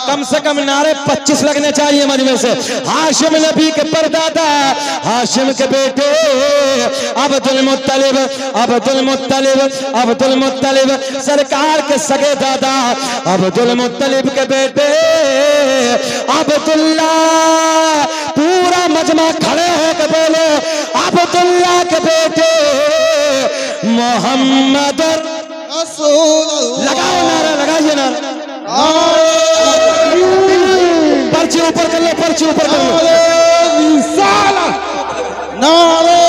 कम से कम नारे 25 लगने चाहिए मजमे से। हाशिम नबी के परदादा हाशिम के बेटे अब्दुल मुत्तलिब सरकार के सगे दादा अब्दुल मुत्तलिब के बेटे अब्दुल्ला। पूरा मजमा खड़े होकर बोलो अब्दुल्ला के बेटे मोहम्मद लगाओ नारा लगाइए ना। पर्ची ऊपर कर लो नारे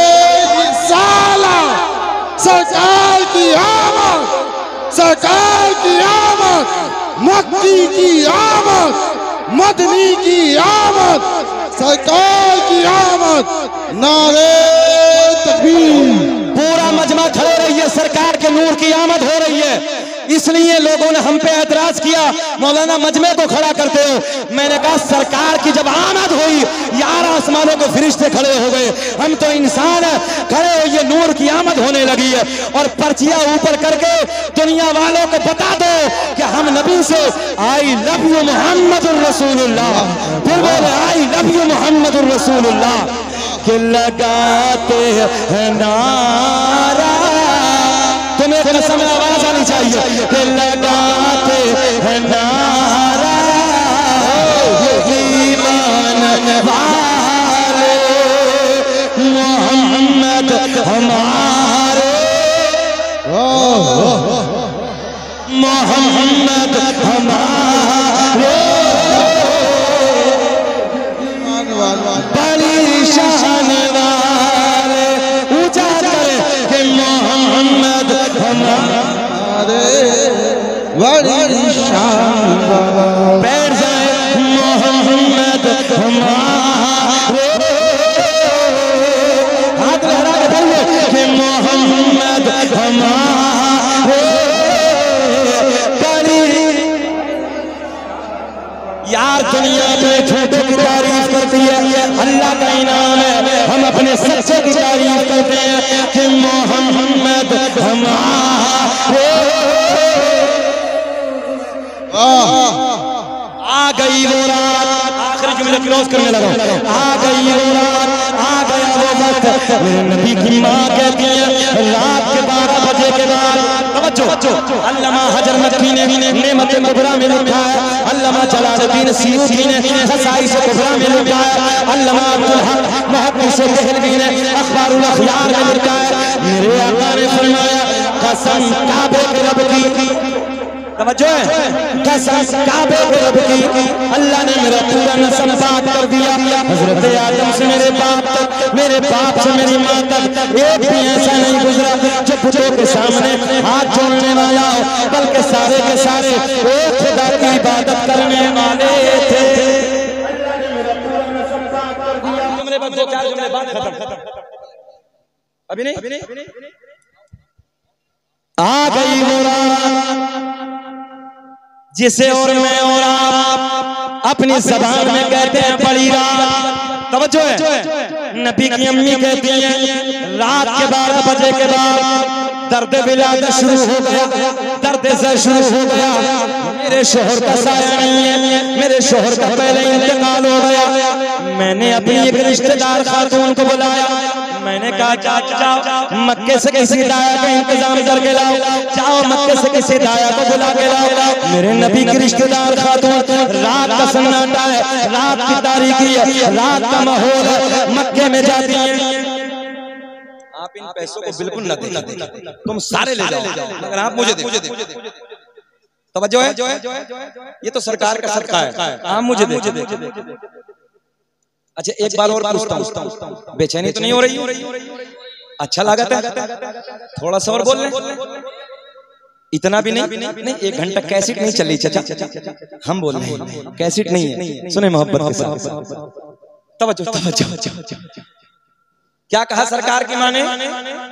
सरकार की आमद मक्की की आमद मदनी की आमद सरकार की आमद नारे तकबीर। पूरा मजमा खड़े रहिए सरकार के नूर की आमद हो रही है। इसलिए लोगों ने हम पे एतराज किया मौलाना मजमे को खड़ा करते हो। मैंने कहा सरकार की जब आमद हुई 11 आसमानों के फरिश्ते खड़े हो गए। हम तो इंसान है खड़े हो ये नूर की आमद होने लगी है। और पर्चियां ऊपर करके दुनिया वालों को बता दो कि हम नबी से आई लव यू मोहम्मदुर रसूलुल्लाह। फिर बोले आई लव यू मोहम्मदुर रसूलुल्लाह के लगाते हैं नारा। तुम्हें कसम आवाज आनी चाहिए कि लगाते हैं नारा ईमान वाले मोहम्मद हमारे मोहम्मद हमारे बड़ी शान वाले ऊंचा करे कि मोहम्मद हमारे बड़ी शान बैठ जाए मोहम्मद हमारे। हाथ लहरा के बोलिए कि मोहम्मद हमारे बड़ी। यार दुनिया में छोटे की तारीफ करती है अल्लाह का इनाम है। हम अपने सच्चे की तारीफ करते हैं कि मोहम्मद हमारे। आ गई वो रात आखिरी जुमले क्लोज करने लगा। आ गई वो रात आ गया वो वक्त मेरे नबी की माँ कहती है रात के 12 बजे के बाद तवज्जो। अल्लामा हजर मक्की ने नेमत कुबरा में लिखा है। अल्लामा जलालुद्दीन सियूती ने खसाइस कुबरा में लिखा है। अल्लामा अब्दुल हक मुहद्दिस देहलवी ने अखबारुल अखयार में लिखा है। मेरे आका ने फरमाया कसम काबे के रब की तवज्जो है कसम काबे के रब की अल्लाह ने मेरा पूरा नस्ल पाक कर दिया। हजरत आदम से मेरे बाप तक मेरे बाप से मेरी माँ तक एक भी ऐसा नहीं गुजरा जो बुतों के सामने हाथ जोड़ने वाला हो, बल्कि सारे के सारे एक खुदा की इबादत करने वाले थे। अल्लाह ने मेरा पूरा नस्ल पाक कर दिया। जुमले बस 2-4 जुमले बाद खत्म। अभी नहीं आ गई वो रात जिसे और मैं और आप अपनी ज़बान में कहते हैं बड़ी रात। तवज्जो है नबी की अम्मी कहती हैं रात के 12 बजे के बाद दर्द विलादत शुरू हो गया, दर्द से शुरू हो गया। मेरे शोहर का साया नहीं है, मेरे शोहर का पहले इंतकाल हो गया। मैंने अपनी एक रिश्तेदार खातून को बुलाया। मैंने कहा जाओ मक्के से किसी दाया का इंतजाम करके लाओ, जाओ मक्के से किसी दाया को बुला के लाओ। मेरे नबी की रिश्तेदार खातून रात का सन्नाटा है, रात की तारीकी है, रात का माहौल है, मक्के में जाती हैं। आप इन पैसों को बिल्कुल न दें, तुम सारे ले जाओ, मगर आप मुझे दे। तवज्जो है, ये तो सरकार का सदका है, आप मुझे दे। अच्छा एक बार और पूछता हूँ, बेचैनी तो नहीं हो रही? अच्छा लागत है, थोड़ा सा और बोल लें। इतना भी नहीं, 1 घंटा कैसेट नहीं चली चाचा, हम बोल रहे हैं कैसेट नहीं है, सुने मोहब्बत के साथ। तवज्जो तवज्जो। क्या कहा सरकार की माने?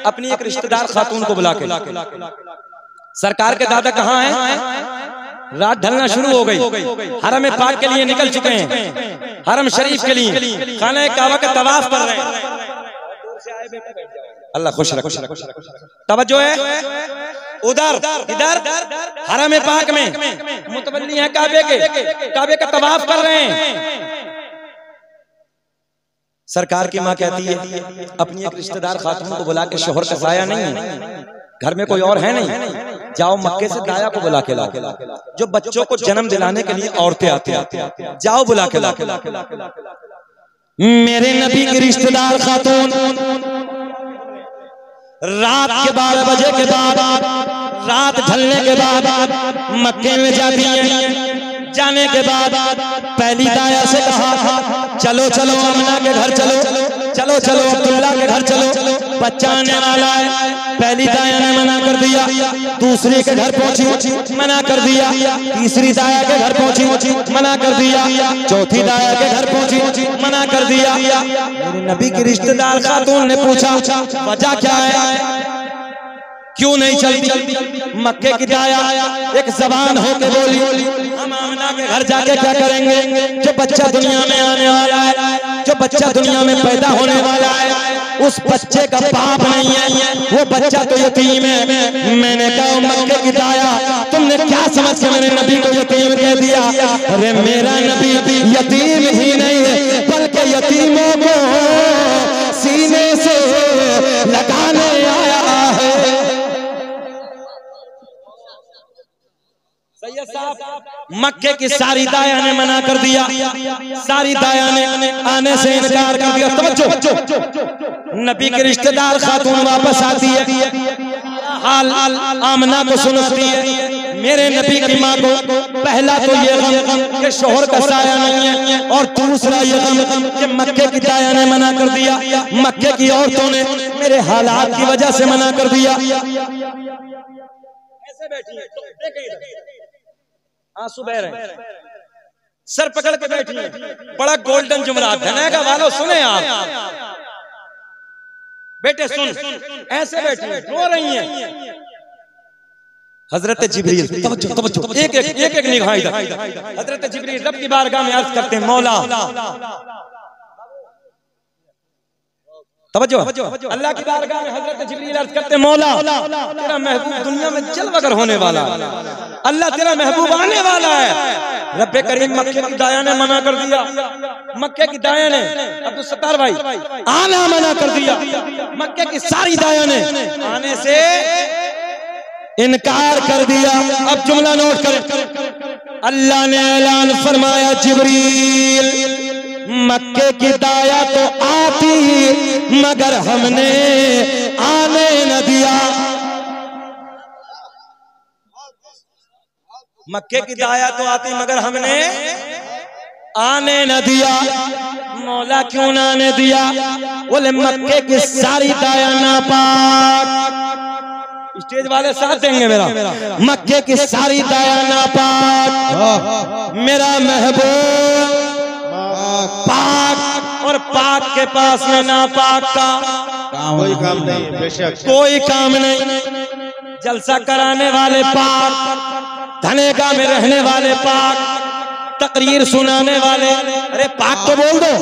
अपनी एक रिश्तेदार खातून को बुला के, सरकार के दादा कहाँ हैं? रात ढलना शुरू हो गई, हरम पाक के लिए निकल चुके हैं, हरम शरीफ के लिए खाना काबा का तवाफ कर रहे हैं। अल्लाह खुश रख। तवज्जो है, उधर इधर हरम पाक में मुतवल्ली हैं काबे का तवाफ कर रहे हैं। सरकार की माँ कहती है अपनी एक रिश्तेदार खातून को बुला के, शोहर का साया नहीं है, घर में कोई और है नहीं, जाओ मक्के से दाया को बुला के ला, जो बच्चों को जन्म दिलाने के लिए औरतें आती हैं, जाओ बुला के ला। मेरे नबी की रिश्तेदार खातून रात के 12 बजे के बाद, रात ढलने के बाद मक्के में जाती हैं। जाने के बाद पहली दाया से कहा चलो चलो अमना के घर चलो, चलो चलो अब्दुल्ला के घर चलो, बच्चा आने वाला है। पहली दाया ने मना कर दिया, दूसरी के घर पहुंची, मना कर दिया, तीसरी दाया के घर पहुंची, मना कर दिया, चौथी दाया के घर पहुंची, मना कर दिया। मेरे नबी की रिश्तेदार खातून ने पूछा वजह क्या है, क्यों नहीं चलती? मक्के की दाया एक जबान होकर बोली, हम आमना के घर जाके क्या करेंगे? जो बच्चा दुनिया में आने वाला है, जो बच्चा दुनिया में पैदा होने वाला है, उस बच्चे का बाप नहीं है, वो बच्चा तो यतीम है। मैंने कहा मक्के की दाया तुमने क्या समझ के मेरे नबी को यतीम कह दिया? अरे मेरा नबी यतीम ही नहीं है, बल्कि यतीमों को सीने से लगाने आया है। मक्के की सारी दाया ने मना कर दिया, सारी दाया ने आने से इनकार कर दिया। तवज्जो, नबी के रिश्तेदार खातून वापस आती है, हाल आमना को सुनाती है। मेरे नबी की माँ को पहला तो ये गम कि शोहर का साया नहीं है, और दूसरा ये गम कि मक्के की दाया ने मना कर दिया, मक्के की औरतों ने मेरे हालात की वजह से मना कर दिया। ऐसे बैठी है, आंसू बह रहे हैं, सर पकड़ के बैठी है। बड़ा गोल्डन जुमला धने का वालों सुने आप, बेटे सुन, ऐसे बैठी है, रो रही हैं। हजरत जिब्रील, एक एक निगाह इधर। हजरत जिब्रील रब की बारगाह में अर्ज करते हैं, मौला तवज्जो, अल्लाह की बारगाह में हजरत जिब्रील अर्ज करते हैं, मौला तेरा महबूब दुनिया में जलवगर होने वाला है, अल्लाह तेरा महबूब आने वाला है। रब्बे करीम मक्के की दाया ने मना कर दिया, मक्के की दाया ने अब्दुल सत्तार भाई आना मना कर दिया, मक्के की सारी दाया ने आने से इनकार कर दिया। अब जुमला नोट करें, अल्लाह ने ऐलान फरमाया जिब्रील मक्के की दाया तो आती मगर हमने आने न दिया। मक्के की दाया तो आती मगर हमने आने न दिया। मौला क्यों ना आने दिया? बोले मक्के की सारी दाया नापाक। स्टेज वाले साथ देंगे मेरा। मक्के की सारी दाया नापाक, मेरा महबूब पाक, और पाक के पास में नापाक का कोई काम नहीं, बेशक कोई काम नहीं। जलसा कराने वाले पाक, धनेगा में रहने वाले पाक, तकरीर सुनाने वाले, अरे पाक तो बोल दो,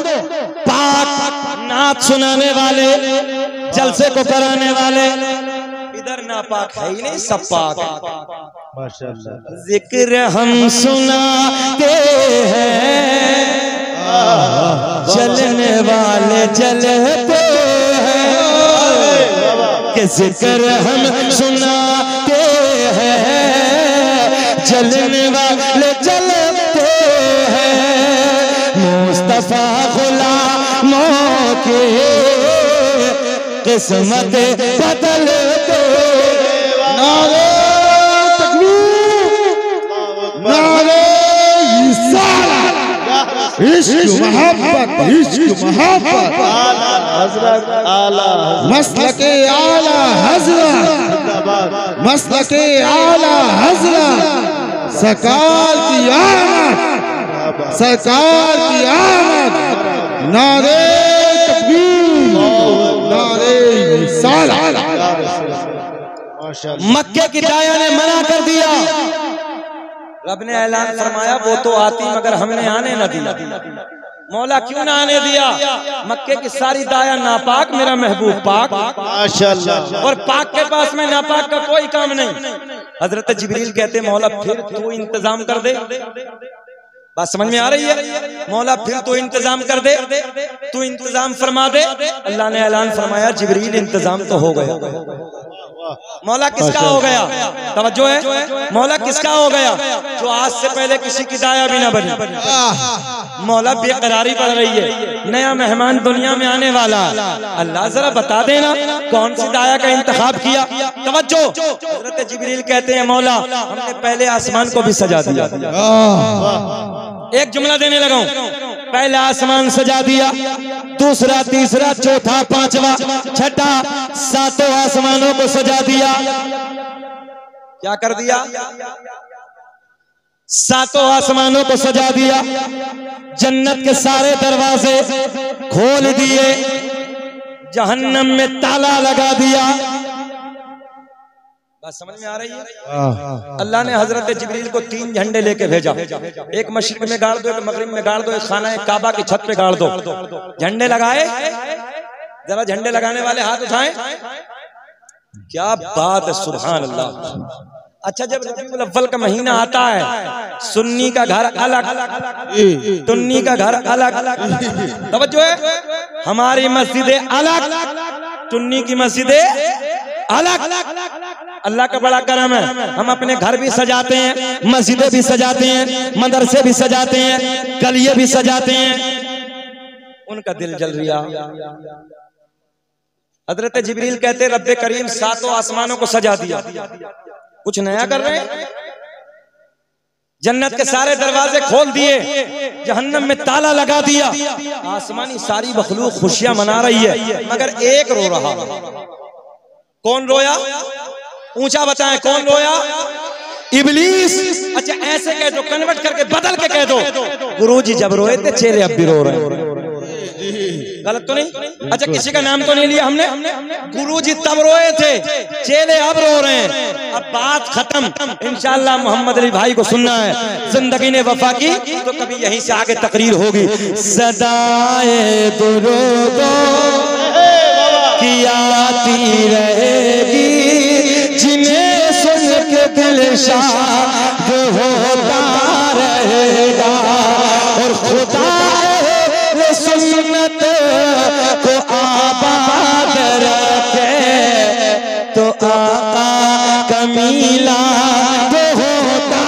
पाक नात सुनाने वाले, जलसे को कराने वाले, इधर नापाक है ही नहीं, सब पाक है। माशाअल्लाह। जिक्र हम सुनाते हैं, चलने वाले चलते हैं, कि जिक्र हम सुनाते हैं, चलने वाले चलते हैं। मुस्तफा गुलामों की किस्मत बदलते। नारे तकबीर, इश्क मोहब्बत हजरत आला मसलके आला हजरत मसलके आला हजरत सरकार की आमद सरकार की आमद नारे तकबीर नारे रिसालत माशाअल्लाह। मक्के की दाया ने मना कर दिया। रब ने ऐलान फरमाया वो तो आती मगर हमने आने न दिया। मौला क्यों ना आने दिया? मक्के की सारी दाया नापाक, मेरा महबूब पाक माशाअल्लाह। और पाक के पास में नापाक का कोई काम नहीं। हजरत जिब्रील कहते मौला फिर तू इंतजाम कर दे। बात समझ में आ रही है? मौला फिर तू इंतजाम कर दे, तू इंतजाम फरमा दे। अल्लाह ने ऐलान फरमाया जिब्रील इंतजाम तो हो गया। मौला किसका हो गया? तवज्जो है, मौला किसका हो गया? जो आज से पहले किसी की दाया भी ना बनी। मौला बेकरारी पड़ रही है, नया मेहमान दुनिया में आने वाला। अल्लाह जरा बता देना कौन सी दाया का इंतखाब किया। तवज्जो, हज़रत जिब्रील कहते हैं मौला हमने पहले आसमान को भी सजा दिया। एक जुमला देने लगा हूं, पहला आसमान सजा दिया, दूसरा, तीसरा, चौथा, पांचवा, छठा, सातों आसमानों को सजा दिया। क्या कर दिया? सातों आसमानों को सजा दिया। जन्नत के सारे दरवाजे खोल दिए, जहन्नम में ताला लगा दिया। बात समझ में आ रही है? अल्लाह ने हजरत जिब्रील को 3 झंडे लेके भेजा। एक मशरिक में गाड़ दो, एक मगरिब में गाड़ दो, एक खाना काबा की छत पे गाड़ दो। झंडे लगाए, जरा झंडे लगाने वाले हाथ उठाएं। क्या बात है, सुभान अल्लाह। अच्छा, जब रबीउल अव्वल का महीना आता है, सुन्नी का घर अलग, सुन्नी का घर अलग। तवज्जो है, हमारी मस्जिदें अलग, सुन्नी की मस्जिदें अलग। अल्लाह का बड़ा करम है, हम अपने घर भी सजाते हैं, मस्जिदें भी सजाते हैं, मदरसे भी सजाते हैं, गलिये भी सजाते हैं। उनका दिल जल रिया। हजरत जिब्रील कहते रब्बे करीम सातों आसमानों को सजा दिया, कुछ नया कर रहे हैं। जन्नत के सारे दरवाजे खोल दिए, जहन्नम में ताला लगा दिया। आसमानी सारी मखलूक खुशियां मना रही है, मगर एक रो रहा। कौन रोया? ऊंचा बताएं, कौन रोया? इब्लीस। अच्छा, ऐसे कह दो, कन्वर्ट करके बदल के कह दो, गुरुजी जब रोए थे चेले अब भी रो रहे हैं। गलत तो नहीं? अच्छा, किसी का नाम तो नहीं लिया हमने। गुरुजी तब रोए थे, चेले अब रो रहे हैं। अब बात खत्म। इंशाअल्लाह मोहम्मद अली भाई को सुनना है, जिंदगी ने वफा की तो कभी यहीं से आगे तकरीर होगी। सदाए दुरूदो की आती रहेगी, जिन्हें सुन के दिल शाद होता रहेगा। और खुदा सुन्नत को आबाद रखे तो आका कमीला तो होता।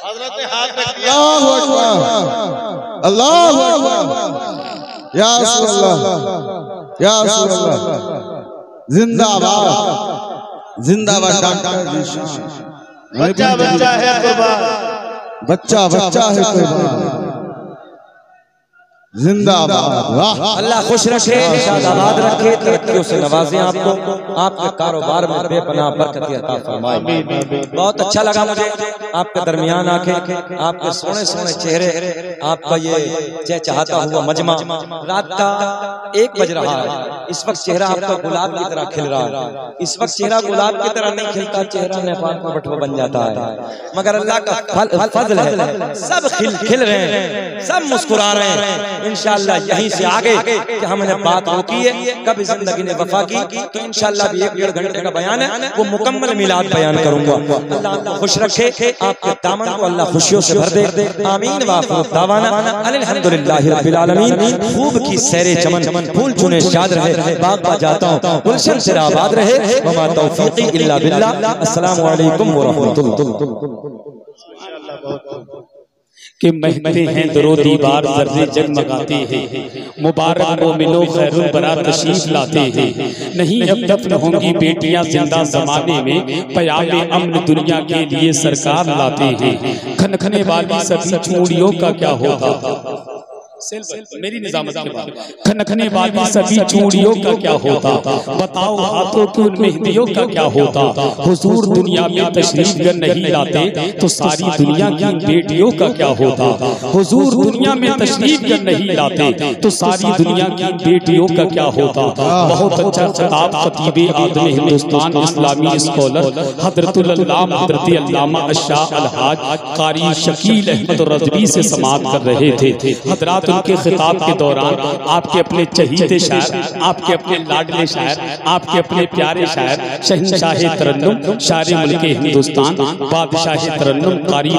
हजरत हाथ अल्लाहु अकबर, अल्लाहु अकबर, या रसूल अल्लाह, या रसूल अल्लाह। जिंदाबाद, जिंदाबाद डॉक्टर जीशान। बच्चा बच्चा है कुर्बान, बच्चा बच्चा है कुर्बान। जिंदाबाद। वाह, अल्लाह खुश रखे, शादाबाद रखे, तरक्कियों से नवाजे आपको, आपके कारोबार में बेपनाह बरकत अता फरमाए। बहुत अच्छा लगा मुझे आपके दरमियान आके, आपके सोने सोने चेहरे, आपका ये चहचहाता हुआ मजमा। रात का 1 बज रहा है, इस वक्त चेहरा आपका गुलाब की तरह खिल रहा है। इस वक्त चेहरा गुलाब की तरह नहीं खिलता, चेहरा नेपाल का बटवा बन जाता है, मगर अल्लाह का फजल है, सब खिल रहे हैं, सब मुस्कुरा रहे हैं। इंशाअल्लाह यहीं से आगे कि हमने बात रोकी है, कभी जिंदगी ने वफा की तो इंशाअल्लाह भी 1-1.5 घंटे का बयान है, वो मुकम्मल मिलाद बयान करूंगा। अल्लाह खुश रखे, आपके दामन को अल्लाह खुशियों से भर दे। आमीन व आखिर दावाना अल्हम्दुलिल्लाहि रब्बिल आलमीन। खूब की सैरे चमन, फूल चुने शाद रहे, बाग पा जाता हूँ, गुलशन से आबाद रहे। वमा तौफीकी इल्ला बिल्लाह। अस्सलामु अलैकुम व रहमतुल्लाह। कि महकते हैं दरो दीवार जर्रे जगमगाते हैं, मुबारक वो मिलो खैरुल बरा तशरीफ लाते हैं। नहीं अब दफन होंगी बेटियां जिंदा जमाने में, पयामे अमन दुनिया के लिए सरकार लाते हैं। खनखने वाली सभी चूड़ियों का क्या होता, मेरी निजामत के बाद, खनखने वाली सभी चूड़ियों का क्या होता, बताओ हाथों की उन मेहंदियों का क्या होता। हुजूर दुनिया में तशरीफ गर नहीं लाते तो सारी दुनिया की बेटियों का क्या होता। हुजूर दुनिया में तशरीफ गर नहीं लाते तो सारी दुनिया की बेटियों का क्या होता। बहुत अच्छा खिताब खतीब आदम हिंदुस्तान इस्लामी स्कॉलर हजरतुल अल्लामा हजरत अल्लामा अशाह अलहाज कारी शकील अहमद रज़वी से समाअत कर रहे थे। हजरात उनके खिताब के दौरान आपके अपने चहीते शायर, आपके अपने लाडले शायर, आपके अपने प्यारे शायर, शहंशाह तरन्नुम, शायर मुल्क हिंदुस्तान, बादशाह तरन्नुम कारी